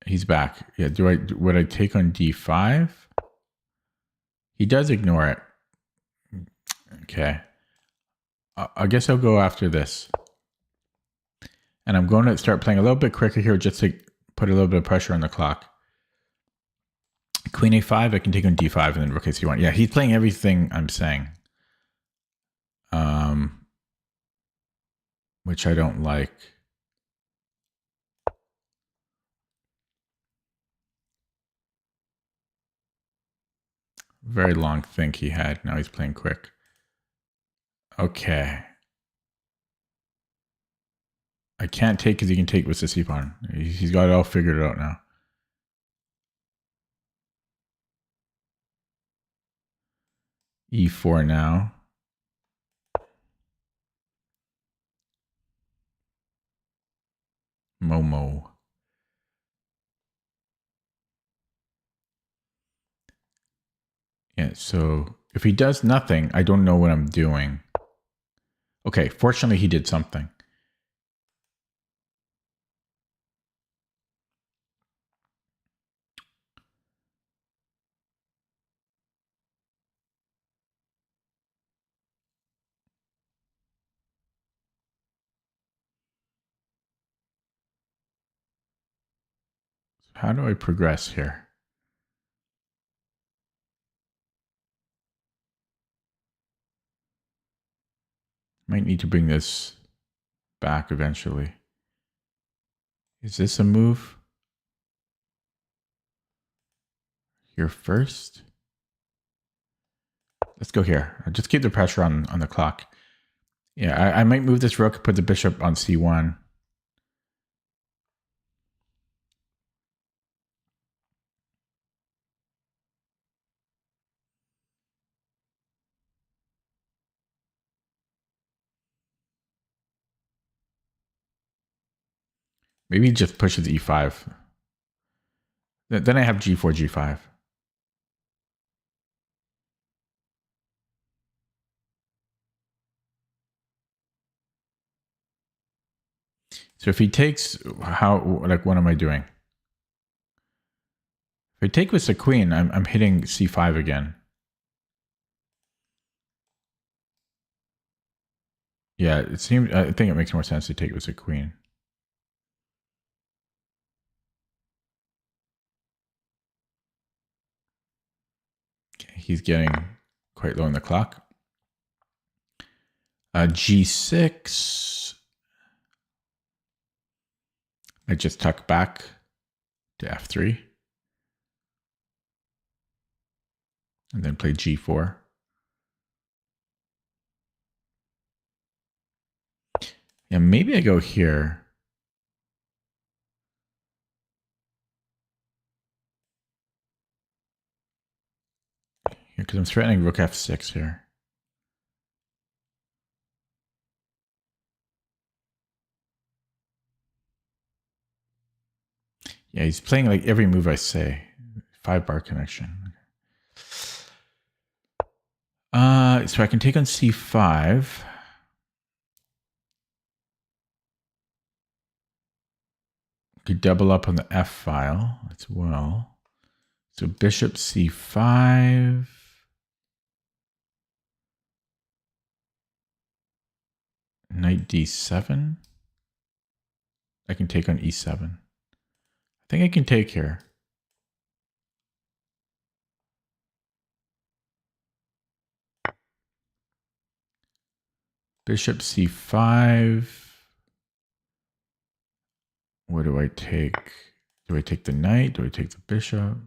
He's back. Yeah, would I take on d5? He does ignore it. Okay. I guess I'll go after this. And I'm going to start playing a little bit quicker here just to put a little bit of pressure on the clock. Queen a5, I can take on d5 and then rook a1. Yeah, he's playing everything I'm saying. Which I don't like. Very long think he had. Now he's playing quick. Okay. I can't take because he can take with the c-pawn. He's got it all figured out now. e4 now. Momo. Yeah, so if he does nothing, I don't know what I'm doing. Okay, fortunately he did something. How do I progress here? Might need to bring this back eventually. Is this a move? Here first? Let's go here. I'll just keep the pressure on the clock. Yeah, I might move this rook, put the bishop on c1. Maybe just pushes e5. Then I have g4, g5. So if he takes, what am I doing? If I take with the queen, I'm hitting c5 again. Yeah, it seems. I think it makes more sense to take with the queen. Okay, he's getting quite low in the clock. G6. I just tuck back to f3. And then play g4. Yeah, maybe I go here. Because I'm threatening rook f6 here. Yeah, he's playing like every move I say. 5-bar connection. So I can take on c5. Could double up on the f file as well. So bishop c5. Knight d7. I can take on e7. I think I can take here. Bishop c5. What do I take? Do I take the knight? Do I take the bishop?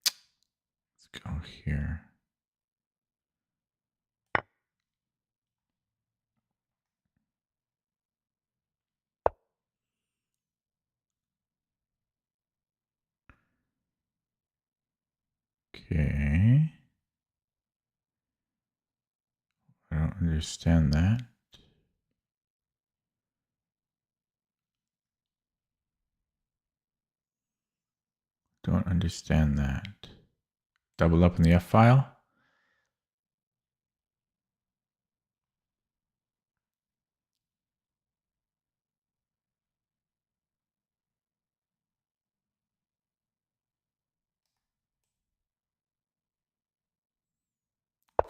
Let's go here. Okay. I don't understand that. Don't understand that. Double up in the F file.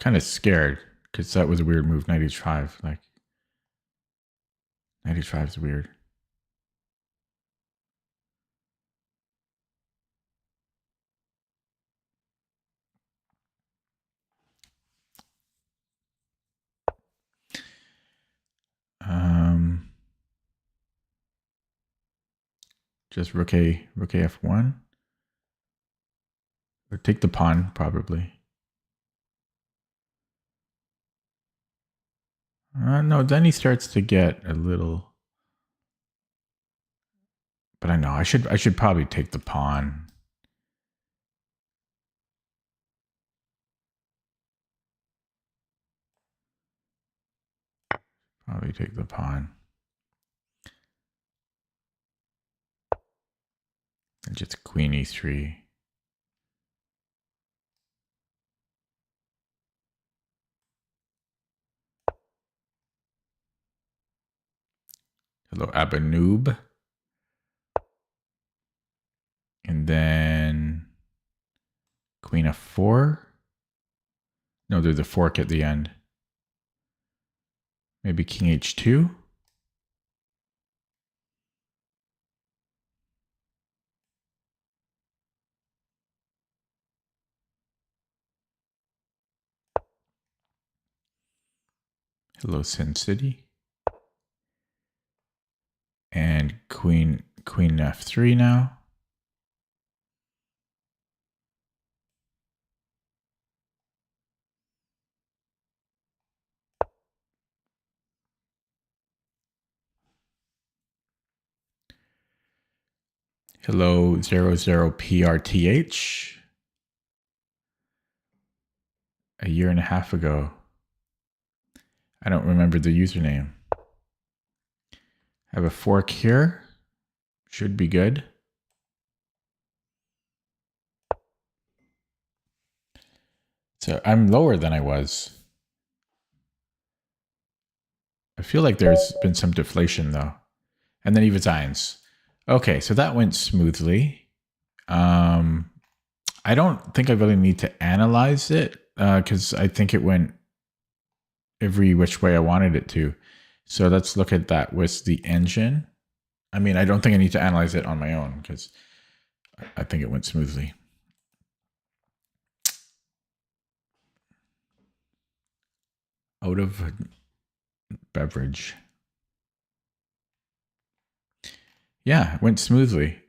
Kind of scared because that was a weird move. Knight h5. Like, knight h5 is weird. Just rook f1. Or take the pawn, probably. No, then he starts to get a little. But I know I should probably take the pawn. Probably take the pawn. And just queen e3. Hello, Abanoob. And then queen f4. No, there's a fork at the end. Maybe king h2. Hello, Sin City. And queen f3 now. Hello, 00PRTH. A year and a half ago. I don't remember the username. I have a fork here. Should be good. So I'm lower than I was. I feel like there's been some deflation though. And then he resigns. Okay, so that went smoothly. I don't think I really need to analyze it because I think it went every which way I wanted it to. So let's look at that with the engine. I mean, I don't think I need to analyze it on my own because I think it went smoothly. Out of beverage. Yeah, it went smoothly.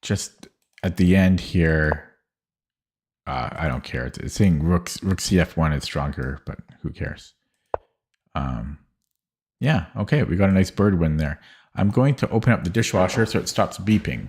Just at the end here, I don't care. It's saying rook cf1 is stronger, but who cares? Yeah, okay, we got a nice bird win there. I'm going to open up the dishwasher so it stops beeping.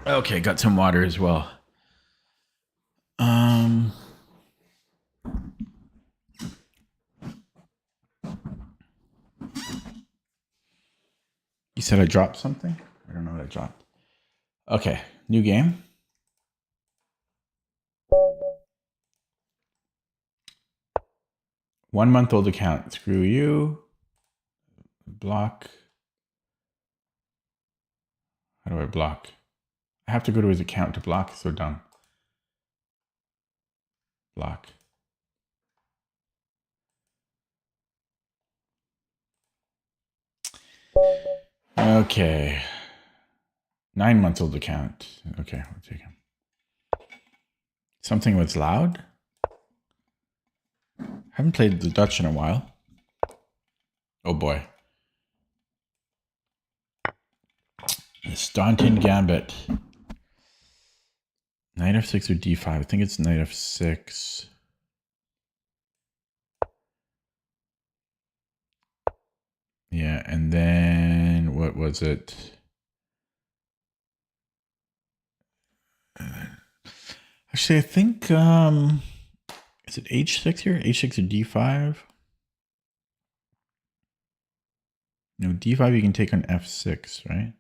Okay, got some water as well. Um, you said I dropped something? I don't know what I dropped. Okay, new game. One-month-old account. Screw you. Block. How do I block? I have to go to his account to block. So dumb. Block. Okay. 9 months old account. Okay, we'll take him. Something was loud? Haven't played the Dutch in a while. Oh boy. The Staunton Gambit. Knight f6 or d5. I think it's knight f6. Yeah, and then what was it? Actually, I think is it h6 here? H6 or d5? No, d5 you can take on f6, right?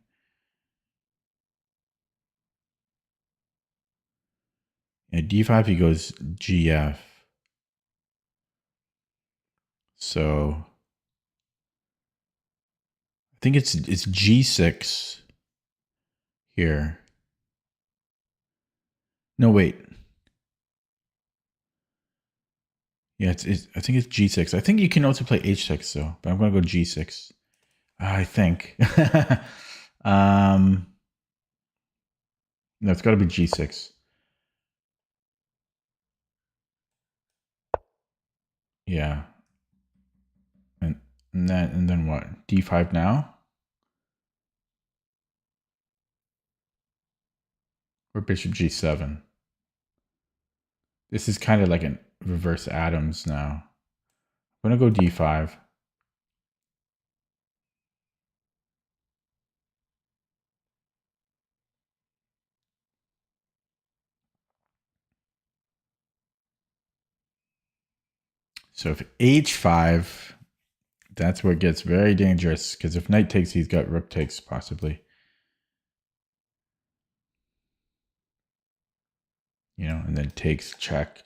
Yeah, d5 he goes gf. So I think it's g6 here. No, wait. Yeah, I think it's g6. I think you can also play h6 though, but I'm gonna go g6. I think. No, it's got to be g6. Yeah, and then what? D5 now or bishop g7? This is kind of like a reverse Adams now. I'm gonna go d5. So if h5, that's where it gets very dangerous because if knight takes, he's got rook takes possibly. You know, and then takes check.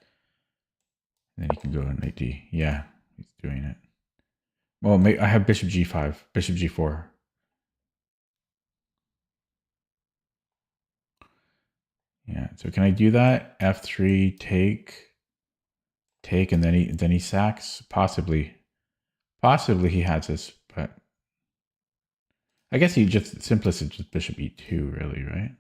And then he can go knight d. Yeah, he's doing it. Well, I have bishop g5, bishop g4. Yeah, so can I do that? F3, take, and then he sacks? Possibly. Possibly he has this, but I guess he just simplest is just bishop e2, really, right?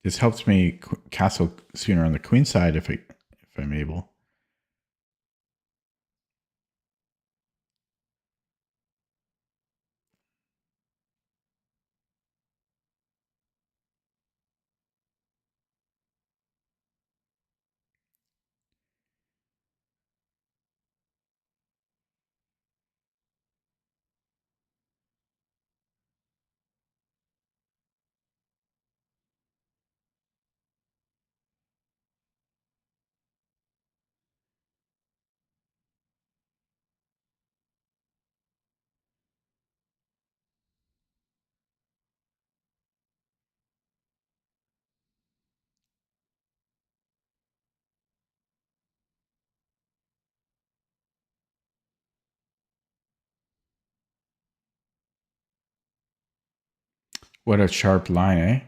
This helps me castle sooner on the queen side if I'm able. What a sharp line, eh?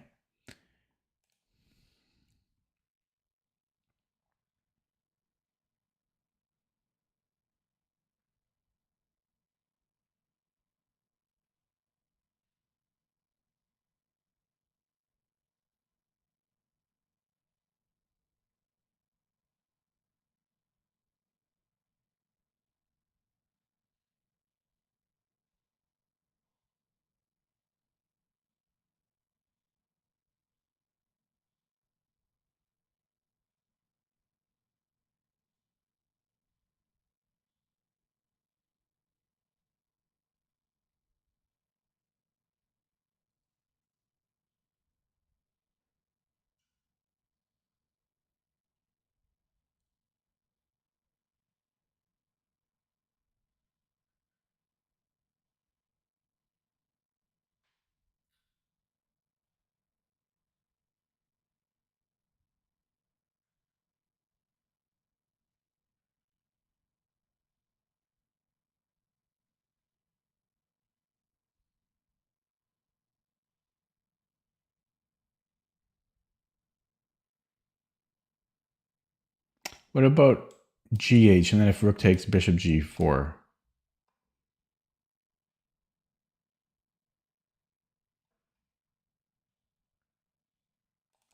What about GH? And then if rook takes, bishop G4.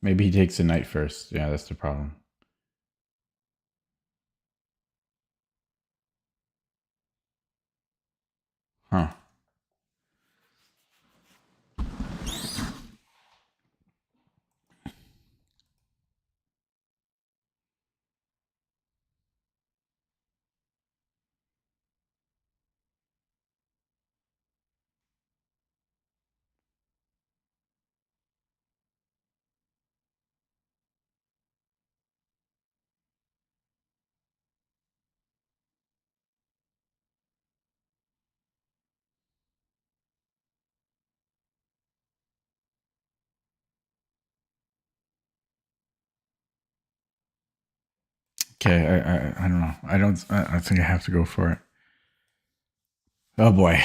Maybe he takes the knight first. Yeah, that's the problem. Huh. Okay, I don't know. I think I have to go for it. Oh boy.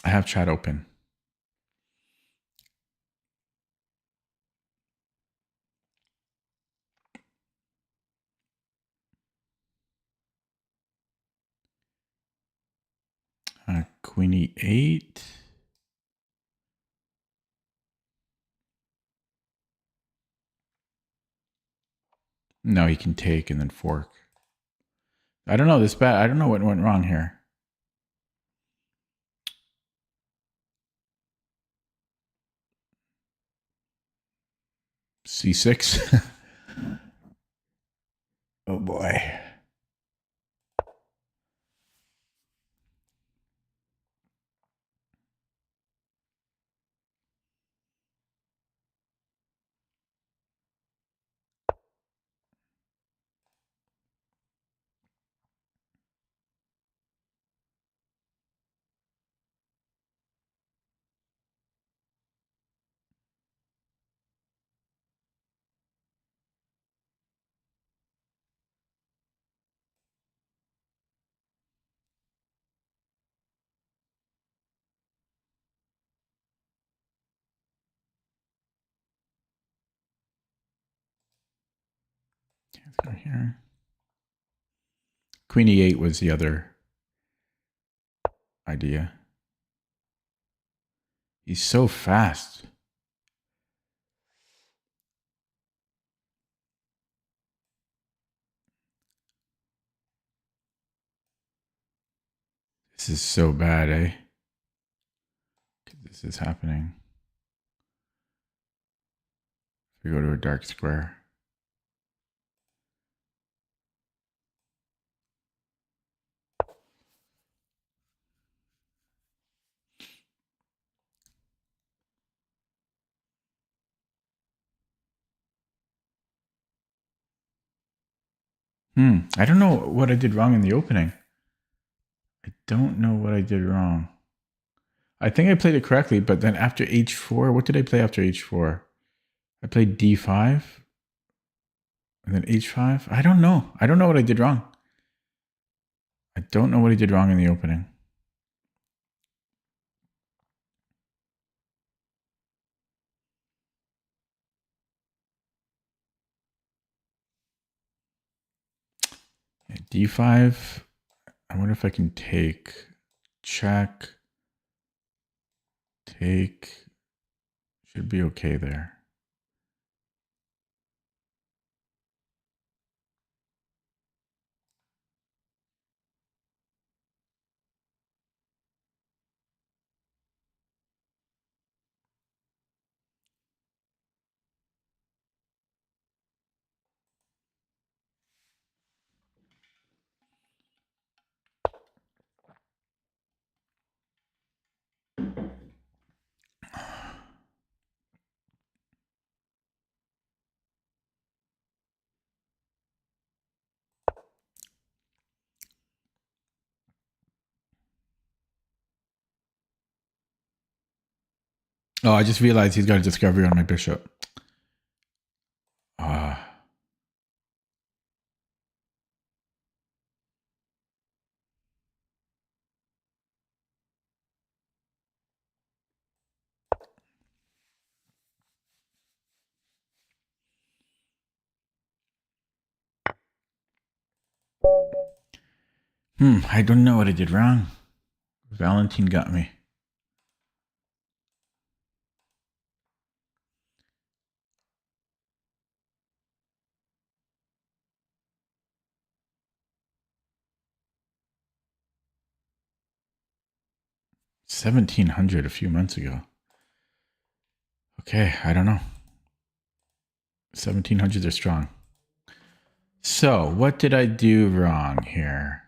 I have chat open. Queen E8. No, he can take and then fork. I don't know this bad. I don't know what went wrong here. C6. Oh boy. Let's go here. Queen E8 was the other idea. He's so fast. This is so bad, eh? This is happening. We go to a dark square. I don't know what I did wrong in the opening. I don't know what I did wrong. I think I played it correctly, but then after H4, what did I play after H4? I played D5 and then H5. I don't know. I don't know what I did wrong. I don't know what I did wrong in the opening. D5. I wonder if I can take, check, take. Should be okay there. Oh, I just realized he's got a discovery on my bishop. I don't know what I did wrong. Valentine got me. $1,700 a few months ago. Okay, I don't know. 1700s are strong. So, what did I do wrong here?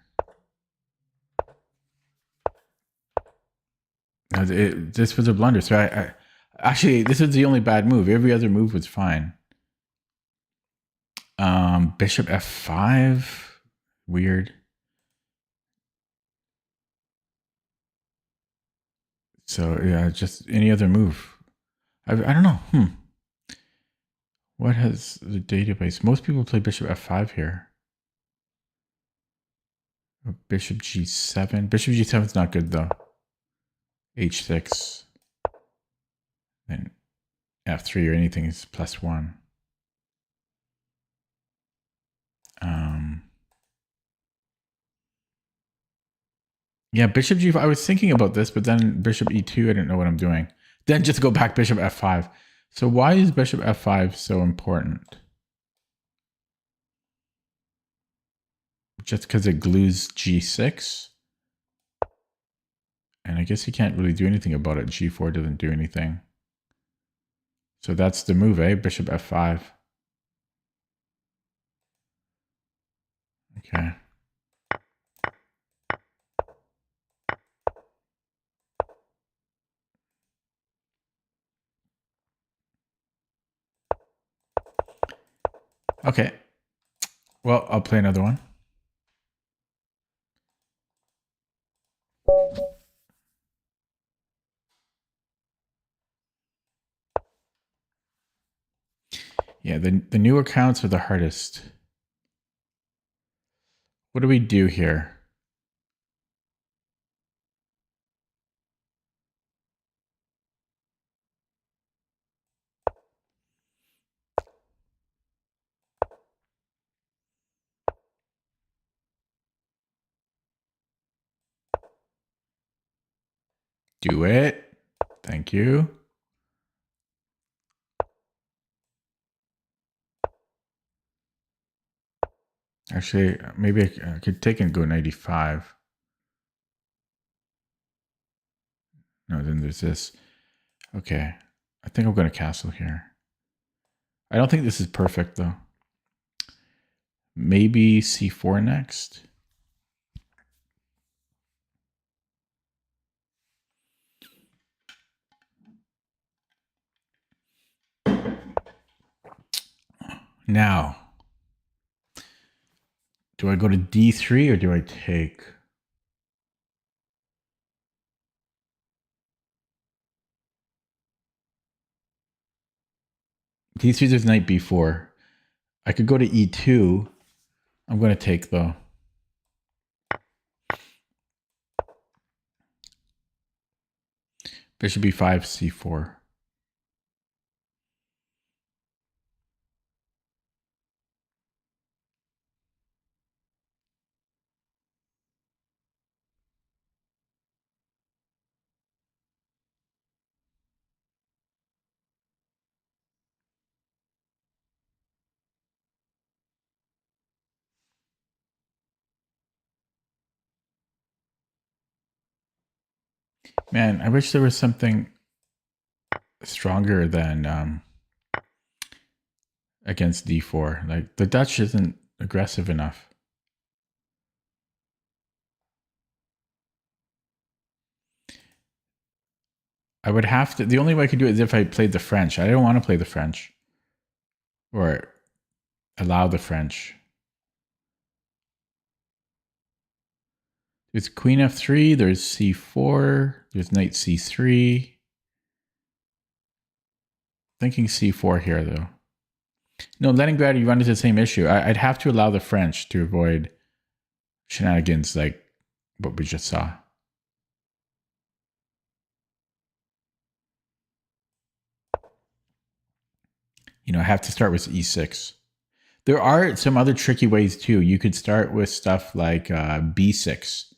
This was a blunder. So I actually, this is the only bad move. Every other move was fine. Bishop f5. Weird. So yeah, just any other move. I don't know. What has the database? Most people play bishop f5 here. Bishop g7. Bishop g7 is not good though. h6. Then f3 or anything is +1. Yeah, bishop g5. I was thinking about this, but then bishop e2, I didn't know what I'm doing. Then just go back bishop f5. So why is bishop f5 so important? Just because it glues g6? And I guess he can't really do anything about it. g4 doesn't do anything. So that's the move, eh? Bishop f5. Okay. Okay. Well, I'll play another one. Yeah, the new accounts are the hardest. What do we do here? Do it. Thank you. Actually, maybe I could take and go 95. No, then there's this. Okay. I think I'm going to castle here. I don't think this is perfect, though. Maybe c4 next. Now, do I go to d3 or do I take? d3 there's knight b4. I could go to e2. I'm going to take, though. Bishop b5, c4. Man, I wish there was something stronger than against d4. Like, the Dutch isn't aggressive enough. I would have to. The only way I could do it is if I played the French. I don't want to play the French or allow the French. There's queen f3. There's c4. There's knight c3. Thinking c4 here, though. No, Leningrad, you run into the same issue. I'd have to allow the French to avoid shenanigans like what we just saw. You know, I have to start with e6. There are some other tricky ways too. You could start with stuff like b6,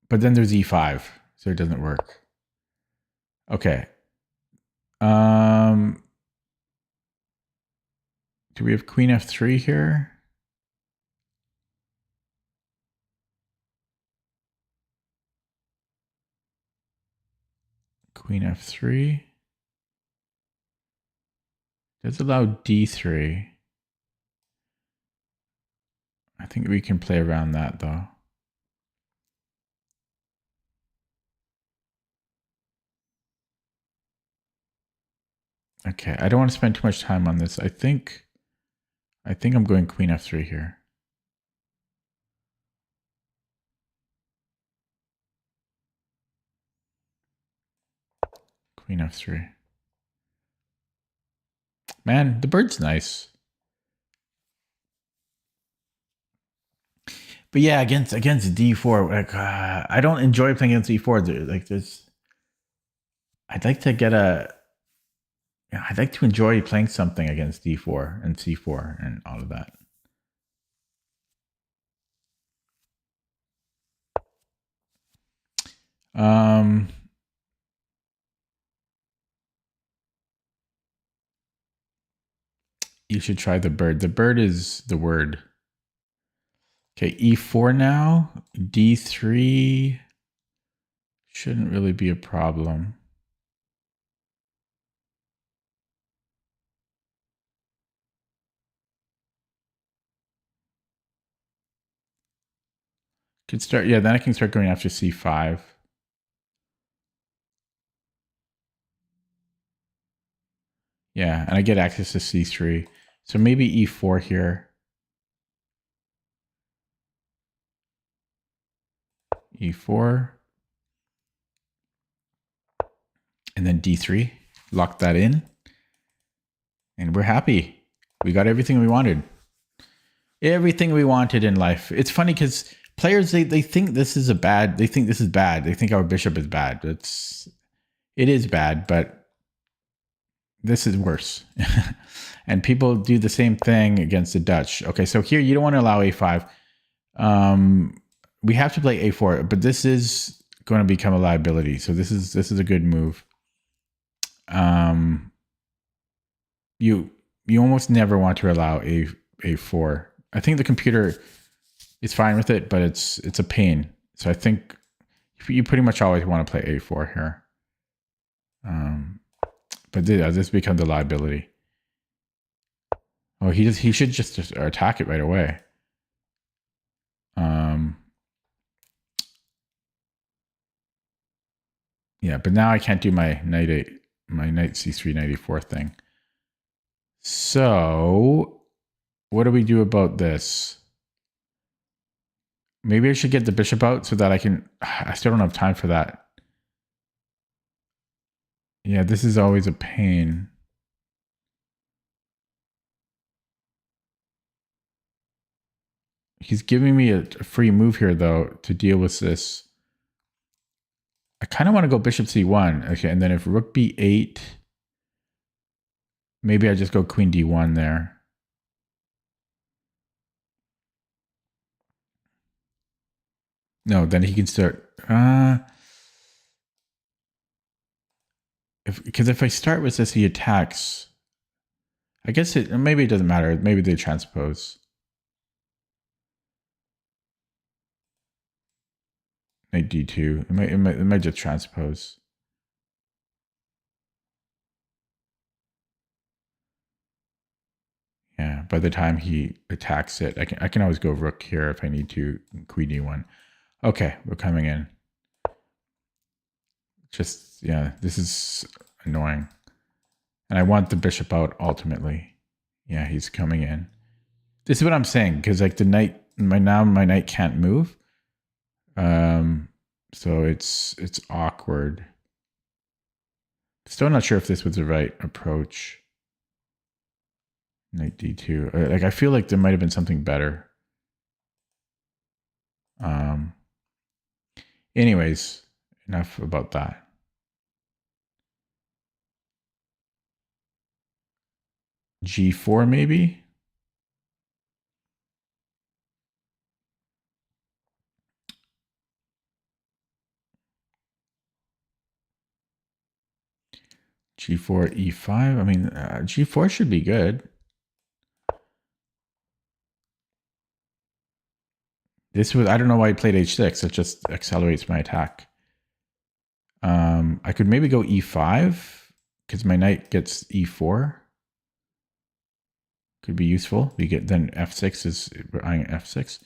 but then there's e5, so it doesn't work. Okay. Do we have queen f3 here? Queen f3. Does allow d3. I think we can play around that though. Okay, I don't want to spend too much time on this. I think I'm going queen f3 here. Queen f3. Man, the bird's nice. But yeah, against d4, like I don't enjoy playing against e4. Like this, I'd like to get a. Yeah, I'd like to enjoy playing something against d4 and c4 and all of that. You should try the bird. The bird is the word. Okay, e4 now. d3 shouldn't really be a problem. Could start, yeah, then I can start going after c5. Yeah, and I get access to c3. So maybe e4 here. e4. And then d3. Lock that in. And we're happy. We got everything we wanted. Everything we wanted in life. It's funny because players, they think this is bad. They think this is bad. They think our bishop is bad. It is bad, but this is worse. And people do the same thing against the Dutch. Okay, so here you don't want to allow a5. We have to play a4, but this is going to become a liability. So this is a good move. You almost never want to allow a4. I think the computer is fine with it, but it's a pain. So I think you pretty much always want to play a4 here. But this becomes a liability. Oh, he should just attack it right away. Yeah, but now I can't do my knight c3 knight e4 thing. So what do we do about this? Maybe I should get the bishop out so that I still don't have time for that. Yeah, this is always a pain. He's giving me a free move here, though, to deal with this. I kind of want to go bishop c1. Okay, and then if rook b8, maybe I just go queen d1 there. No, then he can start. Because if I start with this, he attacks. I guess maybe it doesn't matter. Maybe they transpose. Knight d2. It might just transpose. Yeah, by the time he attacks it, I can always go rook here if I need to, queen d1. Okay, we're coming in. Just, yeah, this is annoying. And I want the bishop out ultimately. Yeah, he's coming in. This is what I'm saying, because like the knight, my knight can't move. So it's awkward. Still not sure if this was the right approach. Knight d2. Like I feel like there might have been something better. Anyways, enough about that. G4 maybe. G4, E5. I mean, G4 should be good. This was, I don't know why I played H6. It just accelerates my attack. I could maybe go E5 because my knight gets E4. Could be useful. We get then F6 is eyeing F6.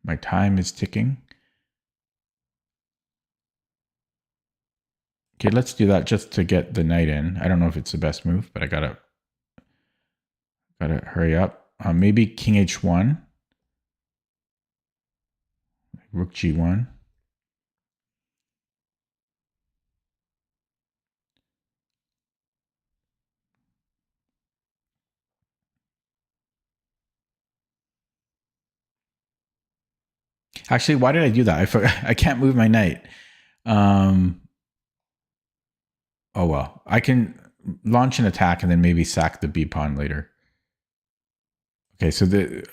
My time is ticking. Okay, let's do that just to get the knight in. I don't know if it's the best move, but I gotta hurry up. Maybe King H1, Rook G1. Actually, why did I do that? I can't move my knight. Oh well, I can launch an attack and then maybe sack the B pawn later. Okay, so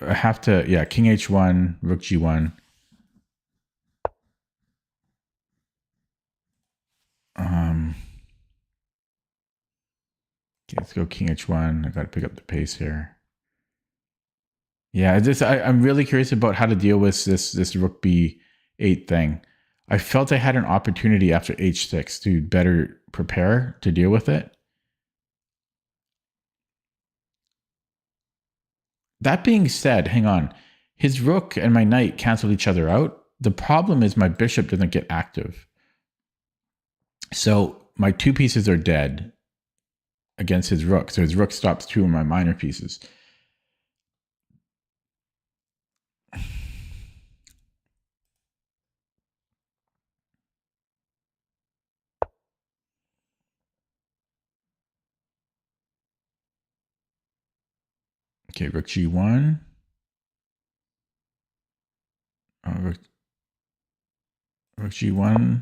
I have to, yeah, King H1, Rook G1. Okay, let's go King H1. I got to pick up the pace here. Yeah, I'm really curious about how to deal with this Rook B8 thing. I felt I had an opportunity after H6 to better prepare to deal with it. That being said, hang on. His rook and my knight cancel each other out. The problem is my bishop doesn't get active. So my two pieces are dead against his rook. So his rook stops two of my minor pieces. Okay, Rook G1. Rook G1.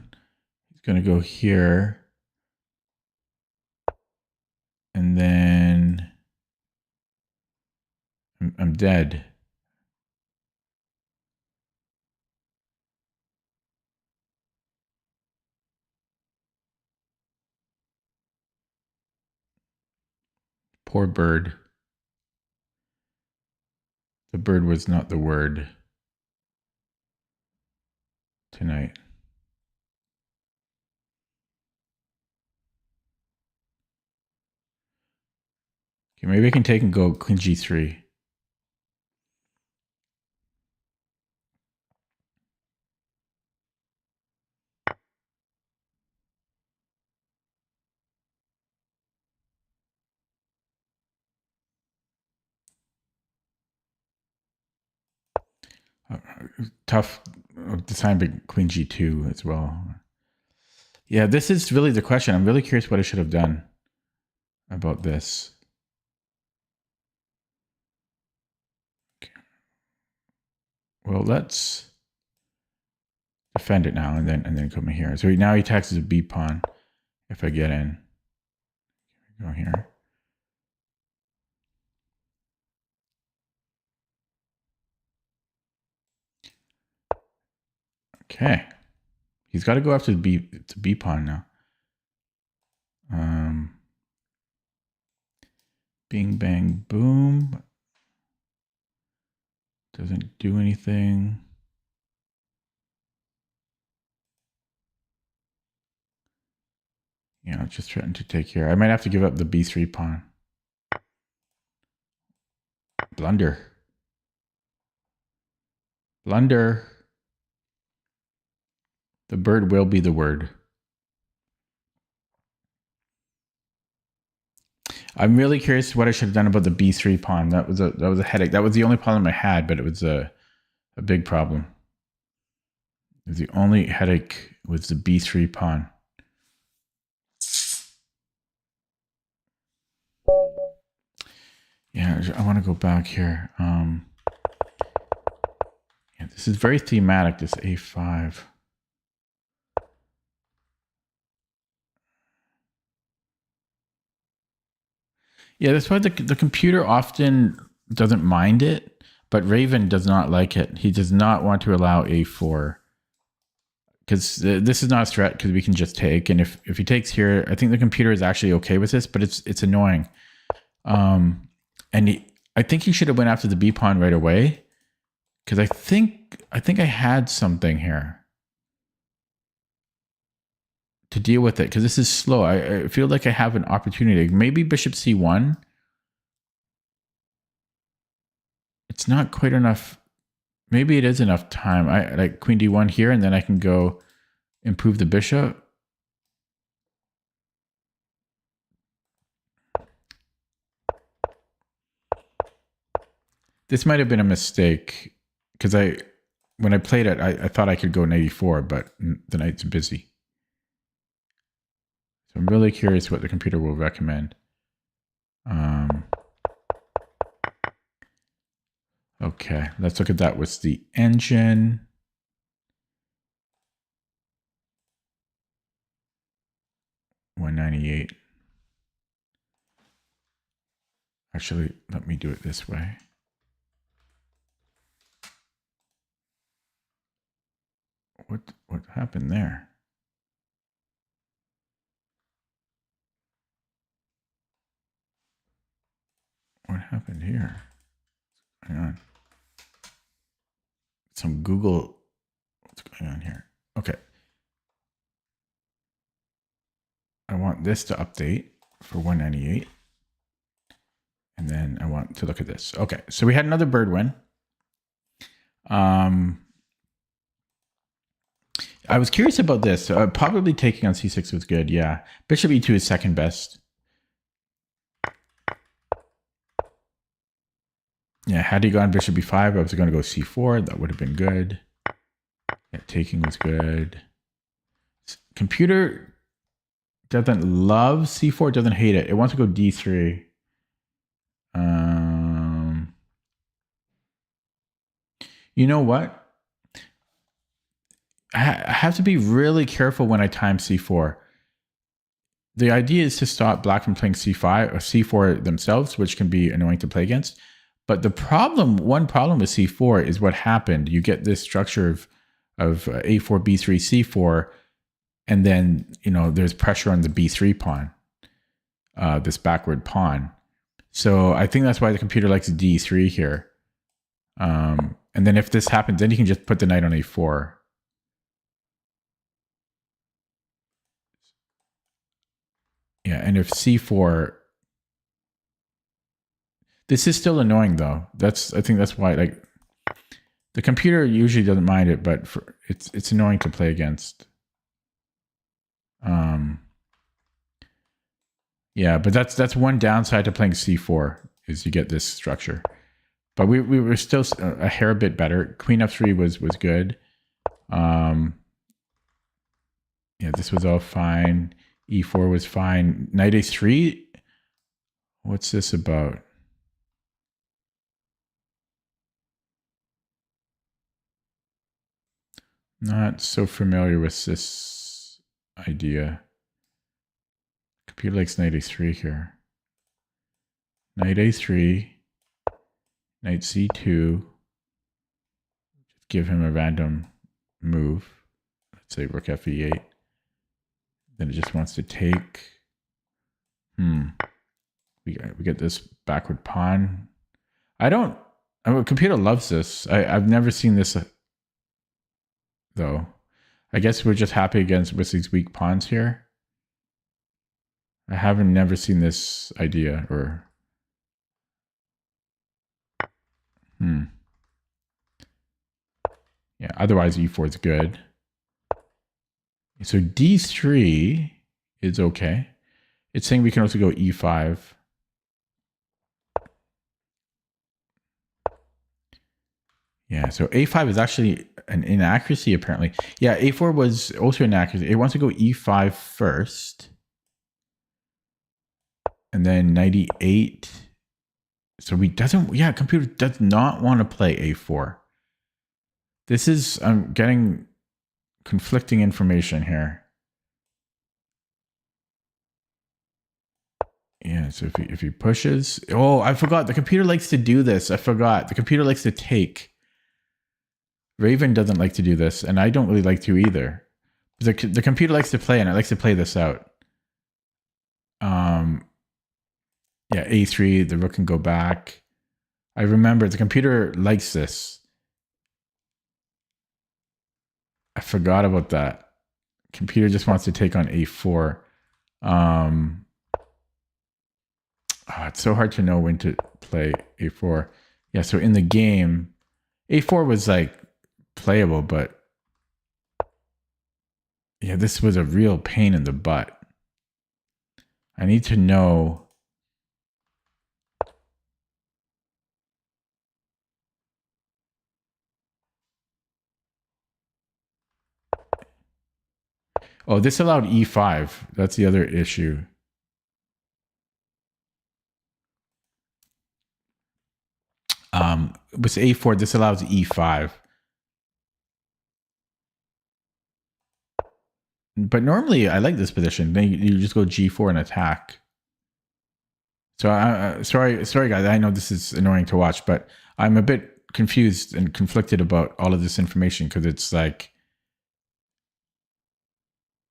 He's going to go here. And then I'm dead. Poor bird. The bird was not the word tonight. Okay, maybe I can take and go Queen G3. Tough deciding Queen G2 as well. Yeah, this is really the question. I'm really curious what I should have done about this. Okay. Well, let's defend it now and then come in here. So now he taxes a B pawn if I get in. Go here. Okay. He's got to go after the B pawn now. Bing, bang, boom. Doesn't do anything. Yeah, I'm just trying to take here. I might have to give up the B3 pawn. Blunder. Blunder. The bird will be the word. I'm really curious what I should have done about the B3 pawn. That was a headache. That was the only problem I had, but it was a big problem. It was the only headache was the B3 pawn. Yeah, I want to go back here. Yeah, this is very thematic, this A5. Yeah, that's why the computer often doesn't mind it, but Raven does not like it. He does not want to allow a4 because this is not a threat because we can just take. And if he takes here, I think the computer is actually okay with this, but it's annoying. And I think he should have went after the B pawn right away because I think I had something here to deal with it because this is slow. I feel like I have an opportunity. Maybe bishop c1. It's not quite enough. Maybe it is enough time. I like queen d1 here, and then I can go improve the bishop. This might have been a mistake because when I played it, I thought I could go knight e4, but the knight's busy. So I'm really curious what the computer will recommend. Okay, let's look at that with the engine. $198. Actually, let me do it this way. What happened there? What happened here? Hang on. Some Google. What's going on here? Okay. I want this to update for 198. And then I want to look at this. Okay, so we had another bird win. I was curious about this. Probably taking on c6 was good, yeah. Bishop e2 is second best. Yeah, had he gone bishop e5, I was going to go c4. That would have been good. Yeah, taking was good. Computer doesn't love c4, doesn't hate it. It wants to go d3. You know what? I have to be really careful when I time c4. The idea is to stop black from playing c5 or c4 themselves, which can be annoying to play against. But the problem, one problem with c4 is what happened. You get this structure of a4, b3, c4, and then there's pressure on the b3 pawn, this backward pawn. So I think that's why the computer likes d3 here. And then if this happens, then you can just put the knight on a4. Yeah, and if c4, this is still annoying though. I think that's why the computer usually doesn't mind it, but it's annoying to play against. Yeah, but that's one downside to playing c4 is you get this structure. But we were still a hair bit better. Queen f3 was good. Yeah, this was all fine. E4 was fine. Knight a3. What's this about? Not so familiar with this idea. Computer likes knight a3 here. Knight a3. Knight c2. Just give him a random move. Let's say rook fe8. Then it just wants to take. We get this backward pawn. Computer loves this. I've never seen this though. I guess we're just happy with these weak pawns here. I haven't never seen this idea or. Yeah, otherwise e4 is good. So d3 is okay. It's saying we can also go e5. Yeah, so a5 is actually an inaccuracy apparently. Yeah, a4 was also an inaccuracy. It wants to go e5 first. And then knight e8. So computer does not want to play a4. This is, I'm getting conflicting information here. Yeah, so if he pushes... Oh, I forgot. The computer likes to do this. I forgot. The computer likes to take. Raven doesn't like to do this, and I don't really like to either. The computer likes to play, and it likes to play this out. Yeah, a3, the rook can go back. I remember the computer likes this. I forgot about that. Computer just wants to take on a4. It's so hard to know when to play a4. Yeah, so in the game, a4 was like playable, but yeah, this was a real pain in the butt. I need to know. Oh, this allowed e5. That's the other issue. With a4, this allows e5. But normally, I like this position. Then you just go g4 and attack. So sorry, guys. I know this is annoying to watch, but I'm a bit confused and conflicted about all of this information because it's like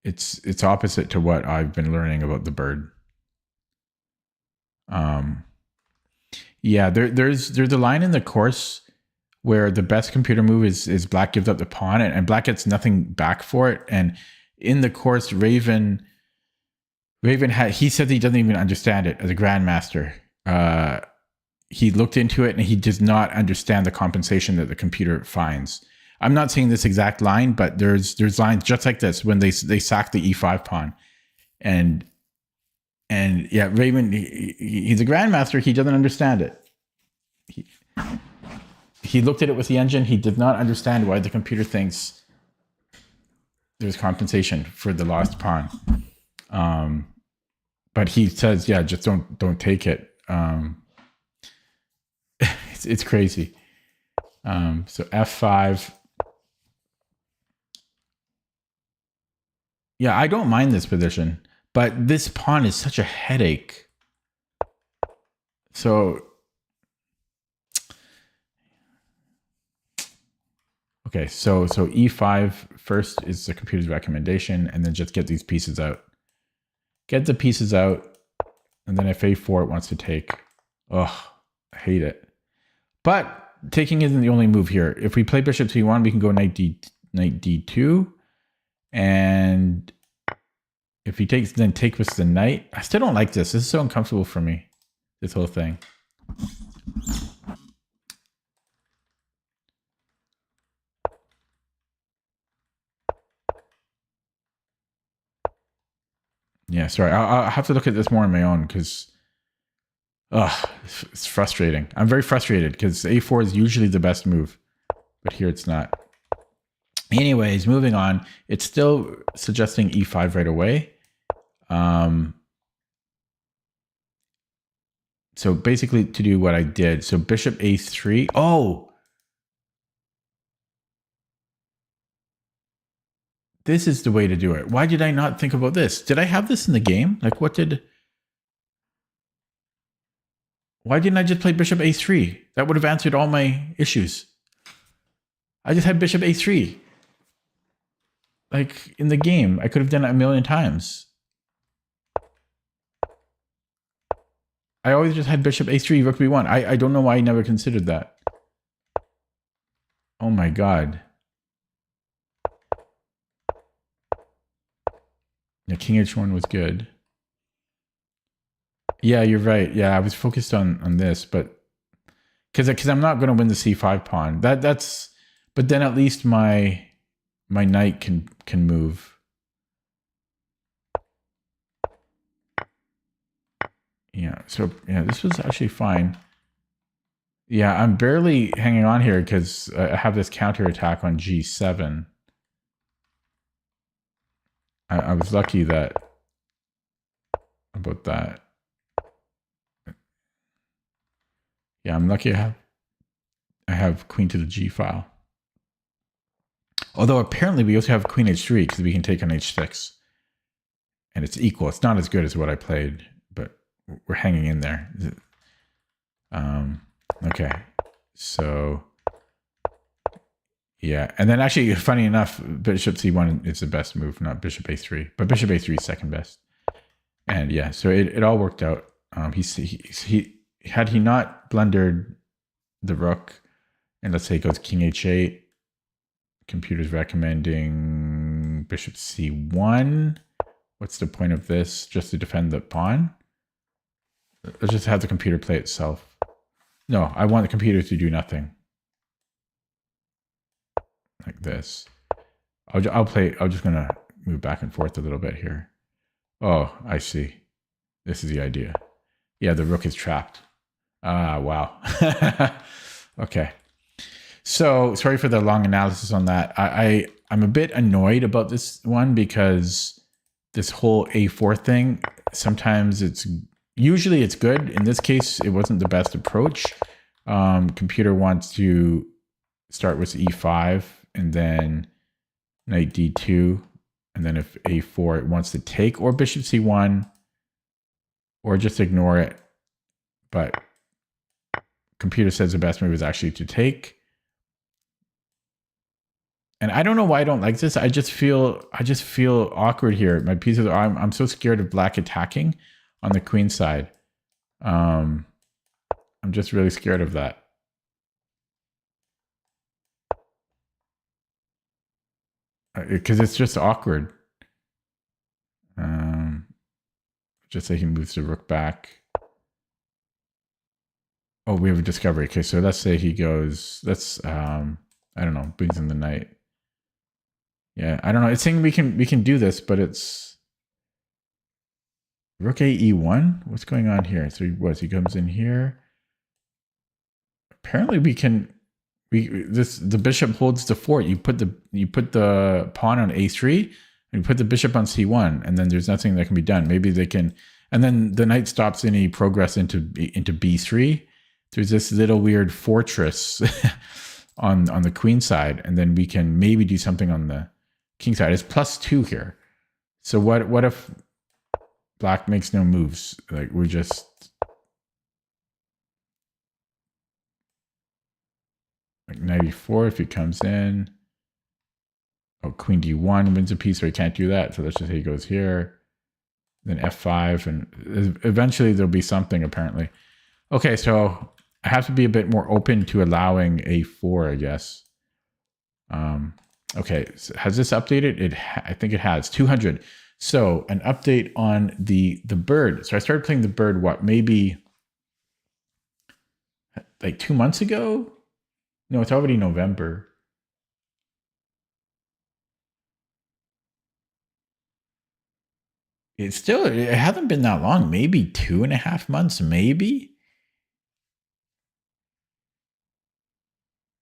it's opposite to what I've been learning about the bird. Yeah, there's a line in the course where the best computer move is black gives up the pawn and black gets nothing back for it. And in the course, Raven he said he doesn't even understand it as a grandmaster. He looked into it and he does not understand the compensation that the computer finds. I'm not saying this exact line, but there's lines just like this when they sack the e5 pawn, and yeah, Raven he's a grandmaster. He doesn't understand it. He looked at it with the engine. He did not understand why the computer thinks there's compensation for the lost pawn. But he says, yeah, just don't take it. It's crazy. So f5. Yeah, I don't mind this position, but this pawn is such a headache. So, okay, so e5 first is the computer's recommendation, and then just get these pieces out. Get the pieces out, and then if a4 it wants to take. Oh, I hate it. But taking isn't the only move here. If we play bishop c1, we can go knight d2. And if he takes, then take with the knight. I still don't like this. This is so uncomfortable for me, this whole thing. Yeah, sorry. I'll have to look at this more on my own because it's frustrating. I'm very frustrated because a4 is usually the best move, but here it's not. Anyways, moving on. It's still suggesting e5 right away. So basically to do what I did. So bishop a3. Oh! This is the way to do it. Why did I not think about this? Did I have this in the game? Like why didn't I just play bishop a3? That would have answered all my issues. I just had bishop a3. Like in the game, I could have done it a million times. I always just had bishop a3, rook b1. I don't know why I never considered that. Oh my god. Yeah, king h1 was good. Yeah, you're right. Yeah, I was focused on this, but because I'm not going to win the c5 pawn. That's but then at least my knight can move. Yeah, so yeah, this was actually fine. Yeah, I'm barely hanging on here because I have this counterattack on g7. I was lucky about that. Yeah, I'm lucky I have queen to the g file. Although apparently we also have queen h3 because we can take on h6. And it's equal. It's not as good as what I played, but we're hanging in there. Okay, so yeah, and then actually, funny enough, bishop c1 is the best move, not bishop a3, but bishop a3 is second best. And yeah, so it all worked out. He had he not blundered the rook, and let's say it goes king h8, computer's recommending bishop c1. What's the point of this? Just to defend the pawn? Let's just have the computer play itself. No, I want the computer to do nothing. Like this. I'm just gonna move back and forth a little bit here. Oh, I see. This is the idea. Yeah, the rook is trapped. Ah, wow. Okay. So sorry for the long analysis on that. I'm a bit annoyed about this one because this whole a4 thing, sometimes usually it's good. In this case, it wasn't the best approach. Computer wants to start with e5 and then knight d2. And then if a4, it wants to take, or bishop c1, or just ignore it. But computer says the best move is actually to take. And I don't know why I don't like this. I just feel awkward here. My pieces I'm so scared of black attacking on the queen side. I'm just really scared of that. Because it's just awkward. Just say he moves the rook back. Oh, we have a discovery. Okay, so let's say he goes, I don't know, brings in the knight. Yeah, I don't know. It's saying we can do this, but it's rook a e1. What's going on here? So he comes in here. Apparently the bishop holds the fort. You put the pawn on a3 and you put the bishop on c1, and then there's nothing that can be done. Maybe they can, and then the knight stops any progress into b3. There's this little weird fortress on the queen side, and then we can maybe do something on the king side. It's +2 here. So what if black makes no moves? Like we're just like knight e4 if he comes in. Oh, queen d1 wins a piece, so he can't do that. So let's just say he goes here. Then f5, and eventually there'll be something apparently. Okay, so I have to be a bit more open to allowing a4, I guess. Okay, so has this updated? I think it has. 200. So an update on the bird. So I started playing the bird, maybe like 2 months ago? No, it's already November. It hasn't been that long. Maybe 2.5 months, maybe.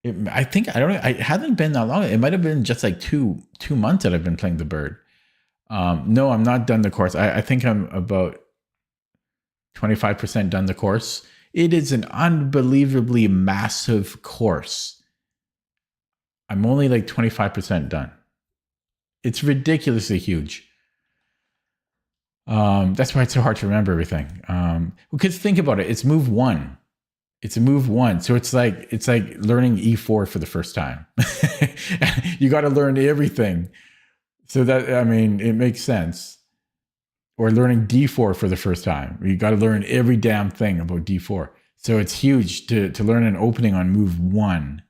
It hasn't been that long. It might have been just like two months that I've been playing the bird. No, I'm not done the course. I think I'm about 25% done the course. It is an unbelievably massive course. I'm only like 25% done. It's ridiculously huge. That's why it's so hard to remember everything. Because think about it. It's move 1. It's a move 1. So it's like learning e4 for the first time. You got to learn everything. So that, I mean, it makes sense. Or learning d4 for the first time. You got to learn every damn thing about d4. So it's huge to learn an opening on move 1.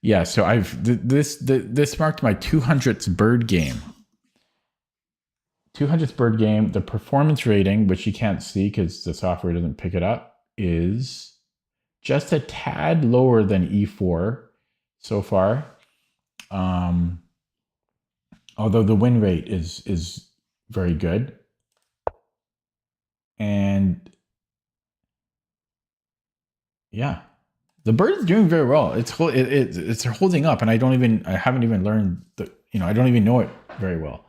Yeah, so this marked my 200th bird game. 200th bird game. The performance rating, which you can't see because the software doesn't pick it up, is just a tad lower than e4 so far. Although the win rate is very good. And yeah, the bird is doing very well. It's holding up, and I haven't even learned I don't even know it very well.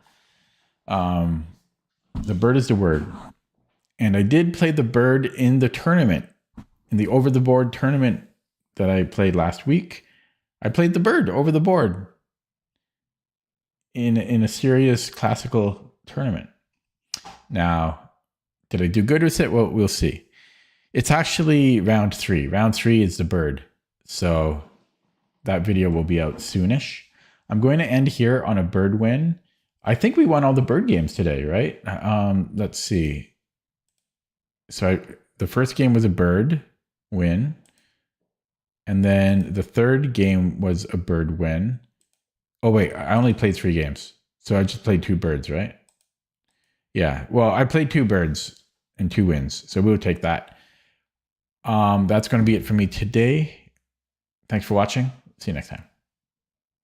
The bird is the word. And I did play the bird in the tournament, in the over the board tournament that I played last week. I played the bird over the board in a serious classical tournament. Now, did I do good with it? Well, we'll see. It's actually round 3. Round 3 is the bird. So that video will be out soonish. I'm going to end here on a bird win. I think we won all the bird games today, right? Let's see. So the first game was a bird win. And then the third game was a bird win. Oh, wait, I only played 3 games. So I just played 2 birds, right? Yeah, well, I played 2 birds and 2 wins. So we'll take that. That's going to be it for me today. Thanks for watching. See you next time.